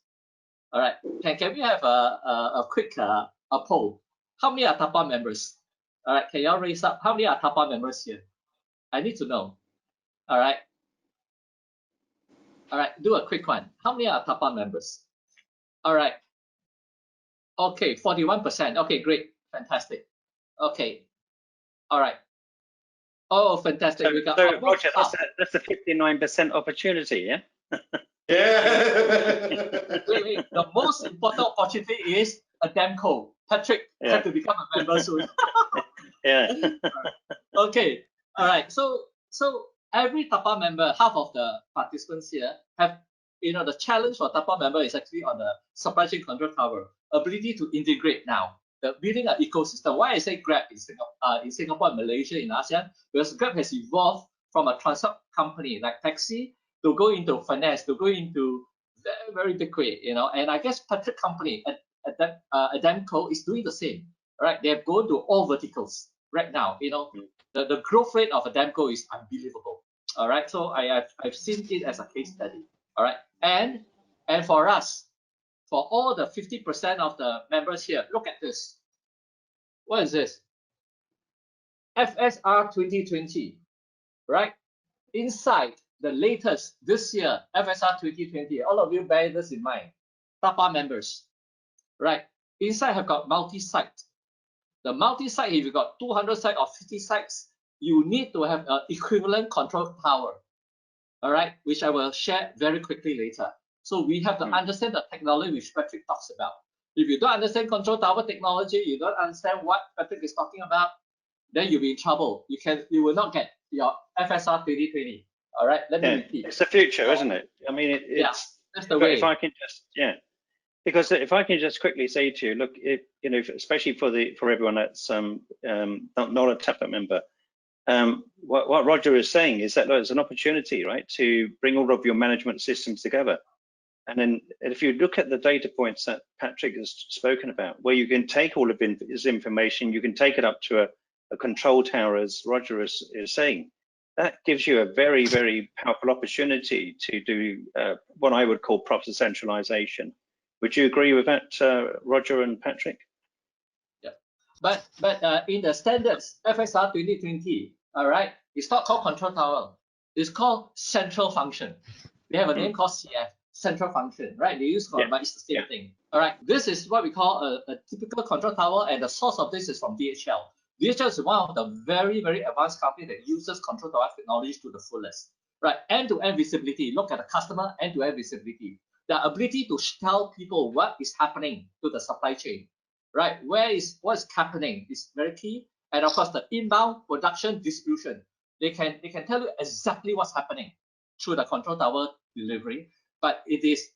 All right. Can we have a quick poll? How many are TAPA members? All right. Can y'all raise up? How many are TAPA members here? I need to know. All right. All right. Do a quick one. How many are TAPA members? All right. Okay, 41%. Okay, great. Fantastic. Okay. All right. Oh, fantastic. We got Roger, that's a 59% opportunity, yeah? Yeah. Wait. The most important opportunity is Ademco. Patrick had to become a member soon. Yeah. Okay. All right. So every TAPA member, half of the participants here have, you know, the challenge for TAPA member is actually on the supply chain control tower, ability to integrate now. The building an ecosystem. Why I say Grab in Singapore and Malaysia, in ASEAN, because Grab has evolved from a transport company like taxi to go into finance, to go into very, very big way, you know. And I guess Patrick company Ademco is doing the same, right? They have gone to all verticals right now. You know, the growth rate of Ademco is unbelievable. All right, so I've seen it as a case study. All right, and for us, for all the 50% of the members here, look at this. What is this? FSR 2020, right? Inside the latest this year, FSR 2020, all of you bear this in mind. TAPA members, right? Inside have got multi-site. The multi-site, if you got 200 sites or 50 sites, you need to have an equivalent control tower, all right? Which I will share very quickly later. So we have to understand the technology which Patrick talks about. If you don't understand control tower technology, you don't understand what Patrick is talking about, then you'll be in trouble. You will not get your FSR 2020. All right, let me repeat. It's the future, isn't it? I mean, that's the way. If I can just, because if I can just quickly say to you, look, you know, especially for everyone that's not a TAPA member, what Roger is saying is that there's an opportunity, right, to bring all of your management systems together. And then if you look at the data points that Patrick has spoken about, where you can take all of his information, you can take it up to a control tower, as Roger is saying, that gives you a very, very powerful opportunity to do what I would call proper centralization. Would you agree with that, Roger and Patrick? Yeah, but in the standards, FSR 2020, all right, it's not called control tower. It's called central function. We have a name called CF, central function, right? They use called, but it's the same thing. All right, this is what we call a typical control tower, and the source of this is from DHL. DHL is one of the very, very advanced company that uses control tower technology to the fullest, right? End-to-end visibility. Look at the customer end-to-end visibility. The ability to tell people what is happening to the supply chain, right? What's happening is very key. And of course, the inbound production distribution. They can tell you exactly what's happening through the control tower delivery. But it is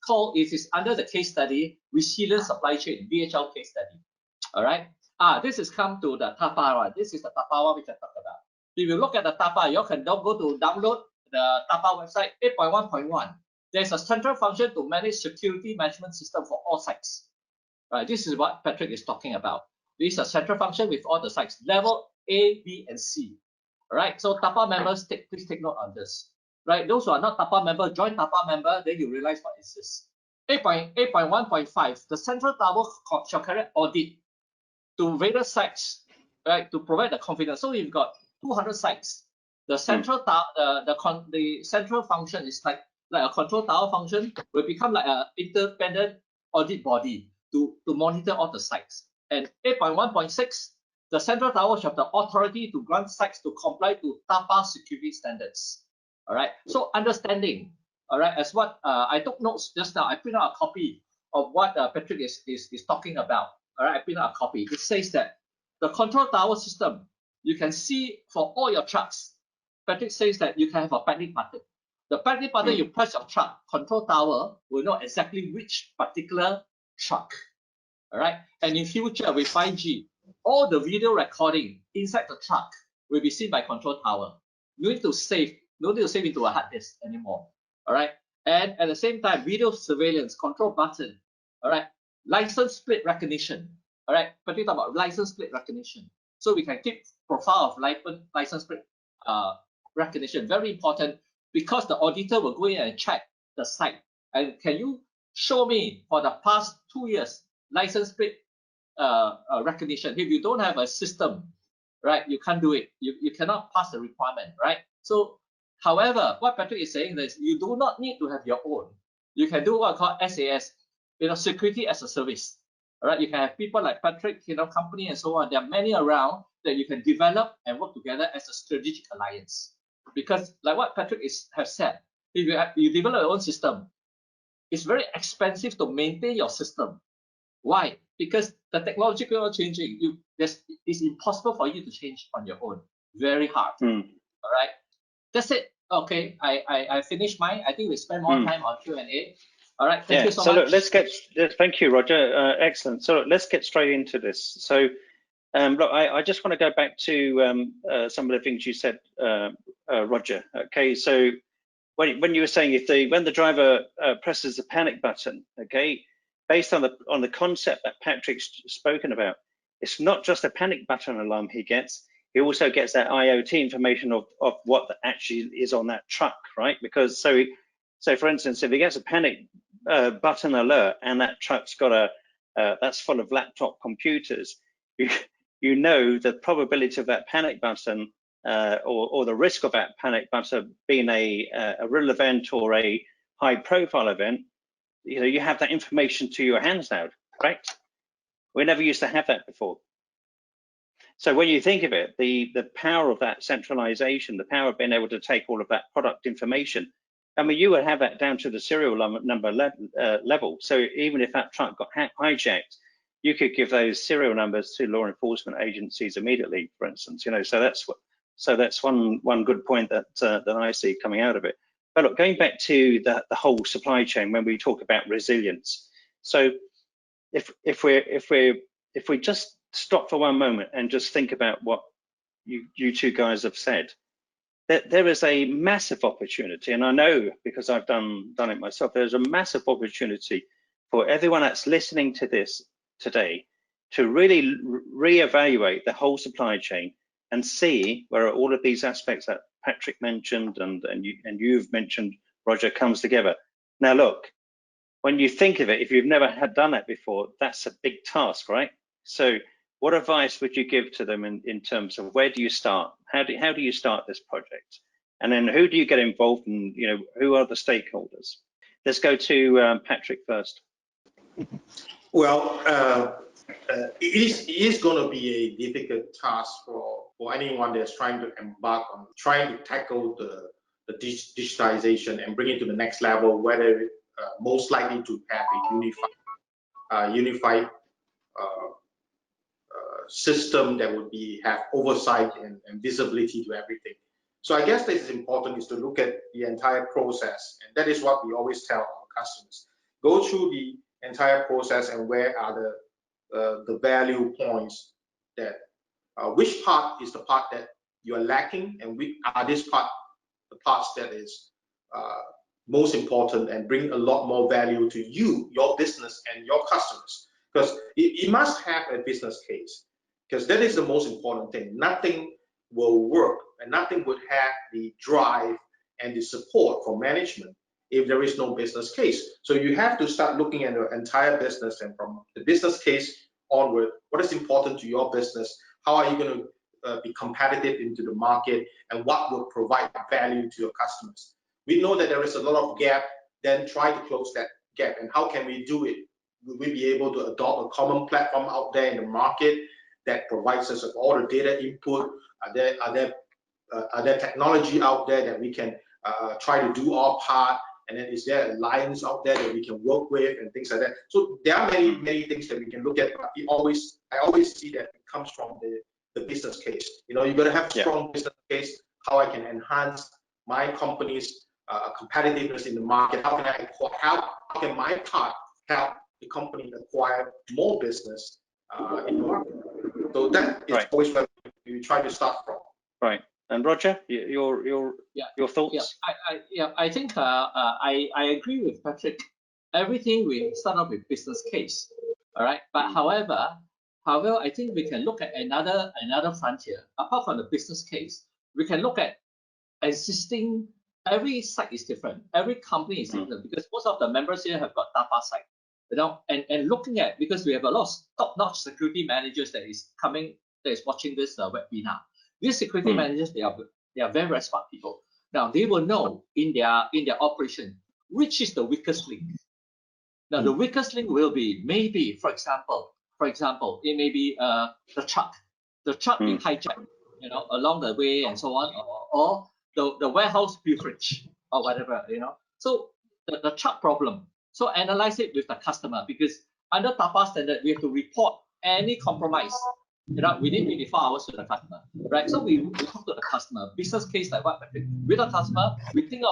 under the case study, resilient supply chain, DHL case study. All right. This has come to the TAPA one. This is the TAPA one which I talked about. If you look at the TAPA, you can go to download the TAPA website 8.1.1. There's a central function to manage security management system for all sites. Right. This is what Patrick is talking about. This is a central function with all the sites, level A, B, and C. All right. So TAPA members, please take note on this. Right. Those who are not TAPA member, join TAPA member, then you realize what is this. 8.1.5, the central tower shall carry audit to various sites, right, to provide the confidence. So you've got 200 sites. The central the central function is like a control tower function will become like an independent audit body to monitor all the sites. And 8.1.6, the central tower shall have the authority to grant sites to comply to TAPA security standards. All right. So understanding. All right. As what I took notes just now, I print out a copy of what Patrick is talking about. All right. I print out a copy. It says that the control tower system, you can see for all your trucks. Patrick says that you can have a panic button. The panic button, you press your truck, control tower will know exactly which particular truck. All right. And in future with 5G, all the video recording inside the truck will be seen by control tower. No need to save into a hard disk anymore. All right. And at the same time, video surveillance, control button. All right. License plate recognition. All right. Particularly about license plate recognition. So we can keep profile of license plate recognition. Very important because the auditor will go in and check the site. And can you show me for the past 2 years license plate recognition? If you don't have a system, right, you can't do it. You cannot pass the requirement, right? So, however, what Patrick is saying is you do not need to have your own. You can do what I call SAS, security as a service. All right, you can have people like Patrick, company and so on. There are many around that you can develop and work together as a strategic alliance. Because, like what Patrick has said, if you develop your own system, it's very expensive to maintain your system. Why? Because the technology is changing. It's impossible for you to change on your own. Very hard. All right. That's it. Okay. I finished mine. I think we spend more time on Q&A. All right. Thank you so much. Look, thank you, Roger. Excellent. So let's get straight into this. So look, I just want to go back to some of the things you said, Roger. Okay. So when you were saying when the driver presses the panic button, okay, based on the concept that Patrick's spoken about, it's not just a panic button alarm he gets. He also gets that IoT information of what actually is on that truck, right? Because so for instance, if he gets a panic button alert and that truck's got that's full of laptop computers, you know the probability of that panic button or the risk of that panic button being a real event or a high-profile event. You have that information to your hands now, right? We never used to have that before. So when you think of it, the power of that centralization, the power of being able to take all of that product information, I mean, you would have that down to the serial number level. So even if that truck got hijacked, you could give those serial numbers to law enforcement agencies immediately, for instance. So that's one good point that I see coming out of it. But look, going back to the whole supply chain, when we talk about resilience, so if we just stop for one moment and just think about what you two guys have said, that there is a massive opportunity, and I know because I've done it myself. There's a massive opportunity for everyone that's listening to this today to really reevaluate the whole supply chain and see where all of these aspects that Patrick mentioned and you've mentioned, Roger, comes together. Now look, when you think of it, if you've never done that before, that's a big task, right? So what advice would you give to them in terms of where do you start? How do you start this project? And then who do you get involved in? Who are the stakeholders? Let's go to Patrick first. Well, it is going to be a difficult task for anyone that's trying to embark on trying to tackle the digitalization and bring it to the next level, whether most likely to have a unified system that would have oversight and visibility to everything. So I guess that is important, is to look at the entire process, and that is what we always tell our customers. Go through the entire process and where are the value points that which part is the part that you are lacking, and which are the parts that is most important and bring a lot more value to you, your business, and your customers. Because it must have a business case, because that is the most important thing. Nothing will work and nothing would have the drive and the support for management if there is no business case. So you have to start looking at the entire business, and from the business case onward, what is important to your business, how are you going to be competitive into the market, and what will provide value to your customers. We know that there is a lot of gap, then try to close that gap. And how can we do it? Will we be able to adopt a common platform out there in the market that provides us with all the data input? Are there technology out there that we can try to do our part? And then is there alliance out there that we can work with and things like that? So there are many things that we can look at. But I always see that it comes from the business case. You're going to have a strong business case. How I can enhance my company's competitiveness in the market? How can my part help the company acquire more business in the market? So that is always where we try to start from. Right. And Roger, your thoughts? I think I agree with Patrick. Everything we start off with business case, all right. But however, I think we can look at another frontier apart from the business case. We can look at existing. Every site is different. Every company is different, because most of the members here have got TAPA site, and looking at, because we have a lot of top-notch security managers that is watching this webinar. These security managers, they are very, very smart people. Now they will know in their operation which is the weakest link. Now the weakest link will be maybe, for example, it may be the truck being hijacked, along the way and so on, or the warehouse beverage or whatever, So the truck problem. So analyze it with the customer, because under TAPA standard we have to report any compromise, within 24 hours to the customer, right? So we talk to the customer, business case like what with the customer, we think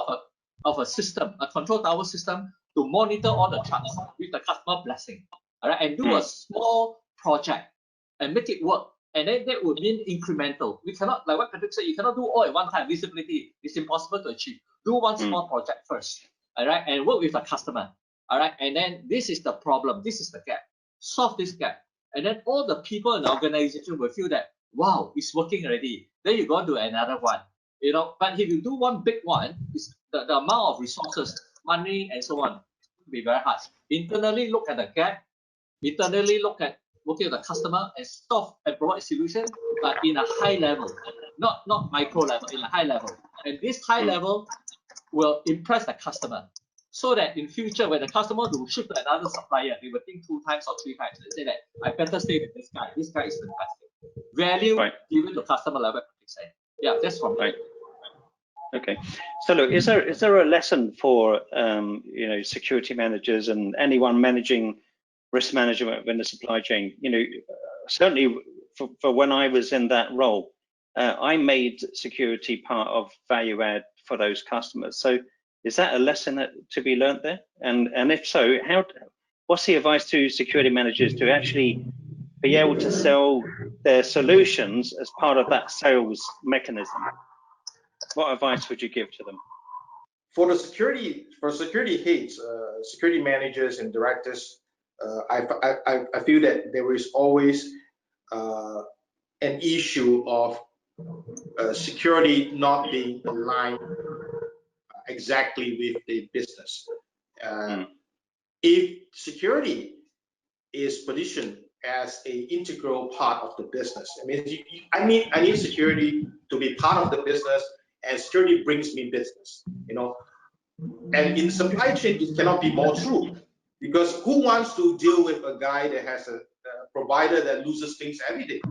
of a system, a control tower system to monitor all the trucks with the customer blessing, all right, and do a small project and make it work. And then that would mean incremental. We cannot, like what Patrick said, you cannot do all at one time. Visibility is impossible to achieve. Do one small project first, all right, and work with the customer, all right, and then this is the problem, this is the gap, solve this gap. And then all the people in the organization will feel that, wow, it's working already. Then you go on to another one, But if you do one big one, the amount of resources, money, and so on will be very hard. Internally, look at the gap. Internally, look at working with the customer and solve and provide a solution, but in a high level, not micro level, in a high level. And this high level will impress the customer, so that in future, when the customer will shift to another supplier, they will think 2 times or 3 times and say that I better stay with this guy. This guy is fantastic. Value given to customer level. Yeah, that's from me. Okay. So look, is there a lesson for security managers and anyone managing risk management in the supply chain? Certainly for when I was in that role, I made security part of value add for those customers. So is that a lesson to be learned there? And if so, what's the advice to security managers to actually be able to sell their solutions as part of that sales mechanism? What advice would you give to them? For security heads, security managers and directors, I feel that there is always an issue of security not being aligned exactly with the business. If security is positioned as an integral part of the business, I need security to be part of the business and security brings me business. And in supply chain, it cannot be more true, because who wants to deal with a guy that has a provider that loses things every day?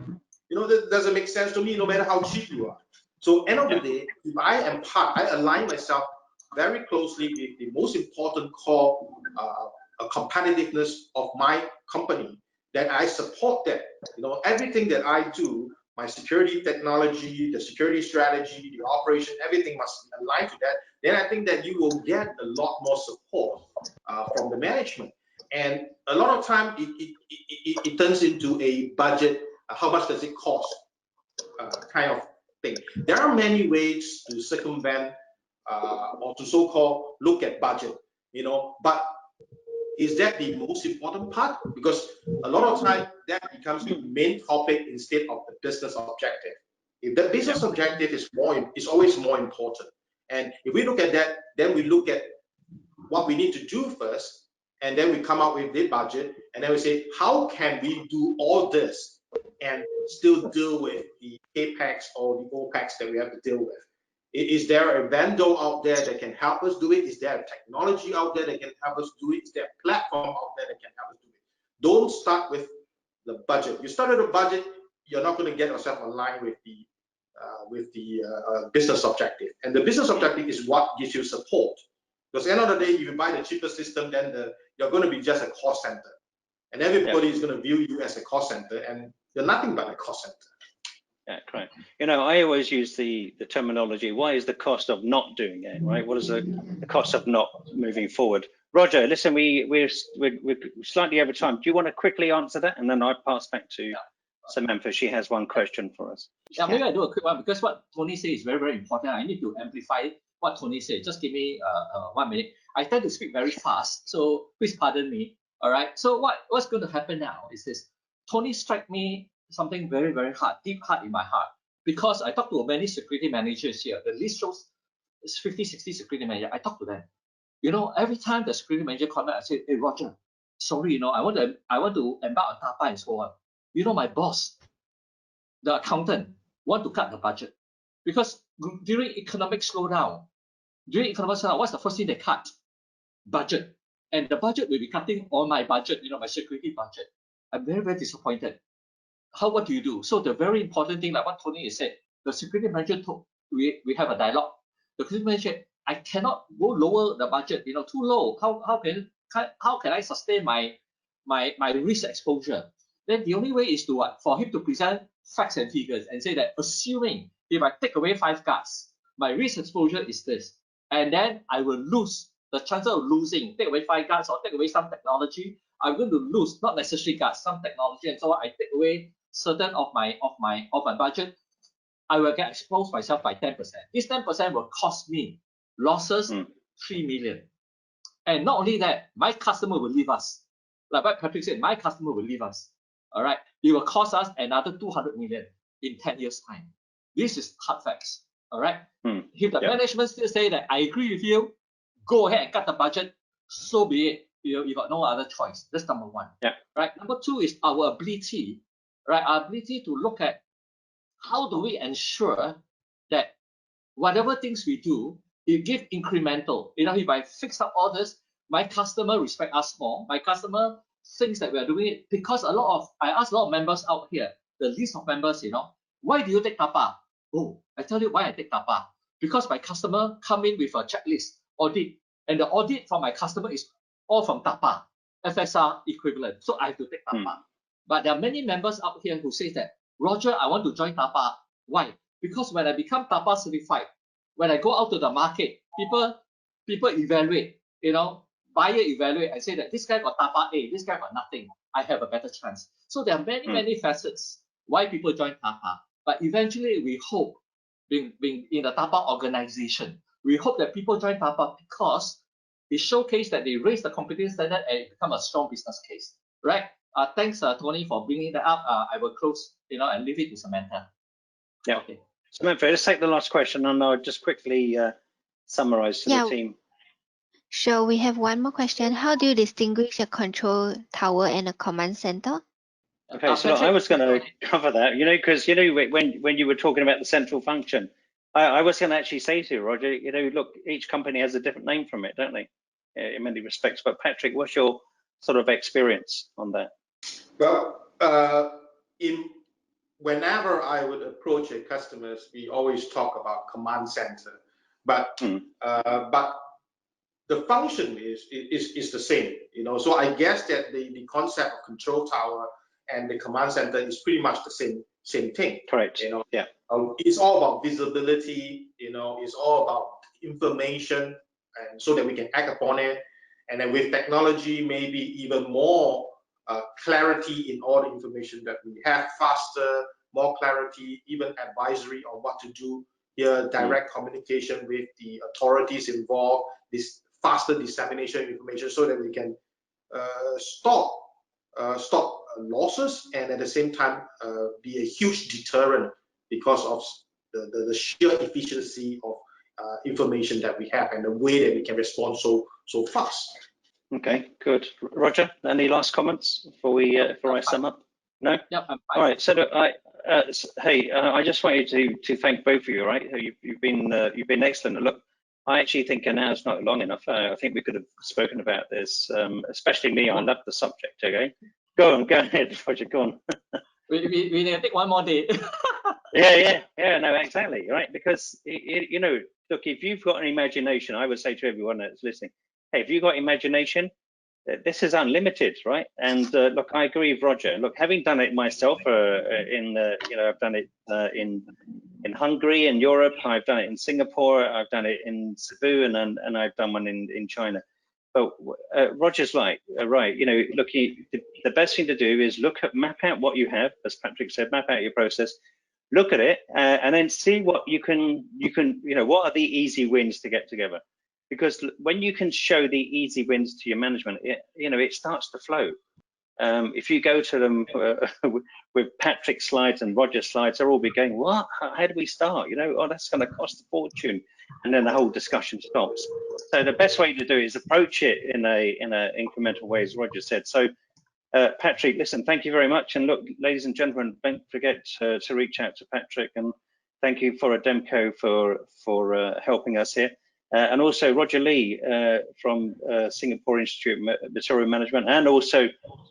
That doesn't make sense to me, no matter how cheap you are. So end of the day, if I am I align myself very closely with the most important core competitiveness of my company, that I support that. Everything that I do, my security technology, the security strategy, the operation, everything must be aligned to that. Then I think that you will get a lot more support from the management. And a lot of time, it turns into a budget. How much does it cost? Kind of thing. There are many ways to circumvent or to so-called look at budget, but is that the most important part? Because a lot of time that becomes the main topic instead of the business objective. If the business objective is always more important. And if we look at that, then we look at what we need to do first, and then we come up with the budget, and then we say, how can we do all this and still deal with the APACs or the OPACs that we have to deal with? Is there a vendor out there that can help us do it? Is there a technology out there that can help us do it? Is there a platform out there that can help us do it? Don't start with the budget. You start with the budget, you're not going to get yourself aligned with the business objective. And the business objective is what gives you support. Because at the end of the day, if you buy the cheapest system, then you're going to be just a cost center. And everybody is going to view you as a cost center, and you're nothing but a cost center. Yeah, correct. I always use the terminology, why is the cost of not doing it, right? What is the cost of not moving forward? Roger, listen, we're slightly over time. Do you want to quickly answer that? And then I'll pass back to Samantha. She has one question for us. Yeah, maybe I do a quick one, because what Tony said is very, very important. I need to amplify what Tony said. Just give me 1 minute. I tend to speak very fast, so please pardon me. All right. So what's going to happen now is this. Tony struck me something very, very hard, deep heart in my heart, because I talked to many security managers here. The list shows 50, 60 security managers. I talked to them. Every time the security manager called me, I said, hey, Roger, sorry, I want to embark on TAPA and so on. My boss, the accountant, want to cut the budget, because during economic slowdown, what's the first thing they cut? Budget. And the budget will be cutting on my budget, my security budget. I'm very, very disappointed. What do you do? So the very important thing, like what Tony has said, the security manager told, we have a dialogue. The security manager, I cannot go lower the budget, too low. How can I sustain my risk exposure? Then the only way is to for him to present facts and figures and say that, assuming if I take away 5 guards, my risk exposure is this, and then I will lose. The chances of losing, take away 5 guards or take away some technology, I'm going to lose, not necessarily guards, some technology, and so I take away certain of my budget, I will get exposed myself by 10%. This 10% will cost me losses 3 million. And not only that, my customer will leave us. Like what Patrick said, my customer will leave us. All right. It will cost us another 200 million in 10 years' time. This is hard facts. All right. If the management still say that I agree with you, go ahead and cut the budget, so be it. You got no other choice. That's number one. Yeah. Right. Number two is our ability, right? Our ability to look at how do we ensure that whatever things we do, it give incremental. If I fix up all this, my customer respect us more. My customer thinks that we are doing it because I asked a lot of members out here, the list of members, why do you take TAPA? Oh, I tell you why I take TAPA. Because my customer come in with a checklist, audit, and the audit for my customer is all from TAPA, FSR equivalent. So I have to take TAPA. But there are many members out here who say that, Roger, I want to join TAPA. Why? Because when I become TAPA certified, when I go out to the market, people evaluate, buyer evaluate and say that this guy got TAPA A, this guy got nothing. I have a better chance. So there are many facets why people join TAPA. But eventually we hope, being in the TAPA organization, we hope that people join TAPA because it showcases that they raise the competitive standard and it become a strong business case, right? Thanks, Tony, for bringing that up. I will close, and leave it to Samantha. Yeah. Okay. Samantha, let's take the last question, and I'll just quickly summarize to the team. Sure. We have one more question. How do you distinguish a control tower and a command center? Okay, so I was going to cover that, because when you were talking about the central function, I was going to actually say to you, Roger, you know, look, each company has a different name from it, don't they? In many respects. But Patrick, what's your sort of experience on that? Well, whenever I would approach a customers, we always talk about command center, but the function is the same, you know. So I guess that the concept of control tower and the command center is pretty much the same thing. Correct. You know. Yeah. It's all about visibility. You know, it's all about information, and so that we can act upon it. And then with technology, maybe even more clarity in all the information that we have, faster, more clarity, even advisory on what to do here, direct communication with the authorities involved, this faster dissemination of information, so that we can stop losses, and at the same time be a huge deterrent because of the sheer efficiency of information that we have and the way that we can respond so fast. Okay, good. Roger, any last comments before I sum up? No? Yeah, I'm fine. All right. So I just want you to thank both of you. Right, you've been excellent. Look, I actually think an hour's not long enough. I think we could have spoken about this, especially me. I love the subject. Okay, go ahead, Roger. Go on. We need to take one more day. Yeah. No, exactly. Right, because you know, look, if you've got an imagination, I would say to everyone that's listening, hey, if you've got imagination, this is unlimited, right? And look, I agree with Roger. Look, having done it myself, I've done it in Hungary, in Europe. I've done it in Singapore. I've done it in Cebu, and I've done one in China. But Roger's right. You know, look, the best thing to do is map out what you have, as Patrick said, map out your process, look at it, and then see what you can, what are the easy wins to get together. Because when you can show the easy wins to your management, it starts to flow. If you go to them with Patrick's slides and Roger's slides, they'll all be going, what? How do we start? You know, oh, that's going to cost a fortune. And then the whole discussion stops. So the best way to do it is approach it in a incremental way, as Roger said. So Patrick, listen, thank you very much. And look, ladies and gentlemen, don't forget to reach out to Patrick. And thank you for Ademco for helping us here. And also Roger Lee from Singapore Institute of Material Management, and also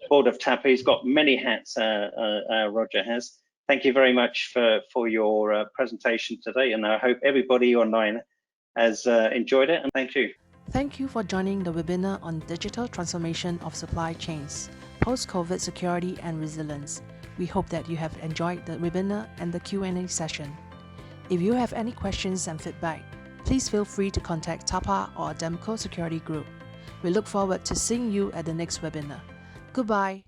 board of TAPA. He's got many hats, Roger has. Thank you very much for your presentation today, and I hope everybody online has enjoyed it, and thank you. Thank you for joining the webinar on digital transformation of supply chains, post-COVID security and resilience. We hope that you have enjoyed the webinar and the Q&A session. If you have any questions and feedback, please feel free to contact TAPA or Ademco Security Group. We look forward to seeing you at the next webinar. Goodbye.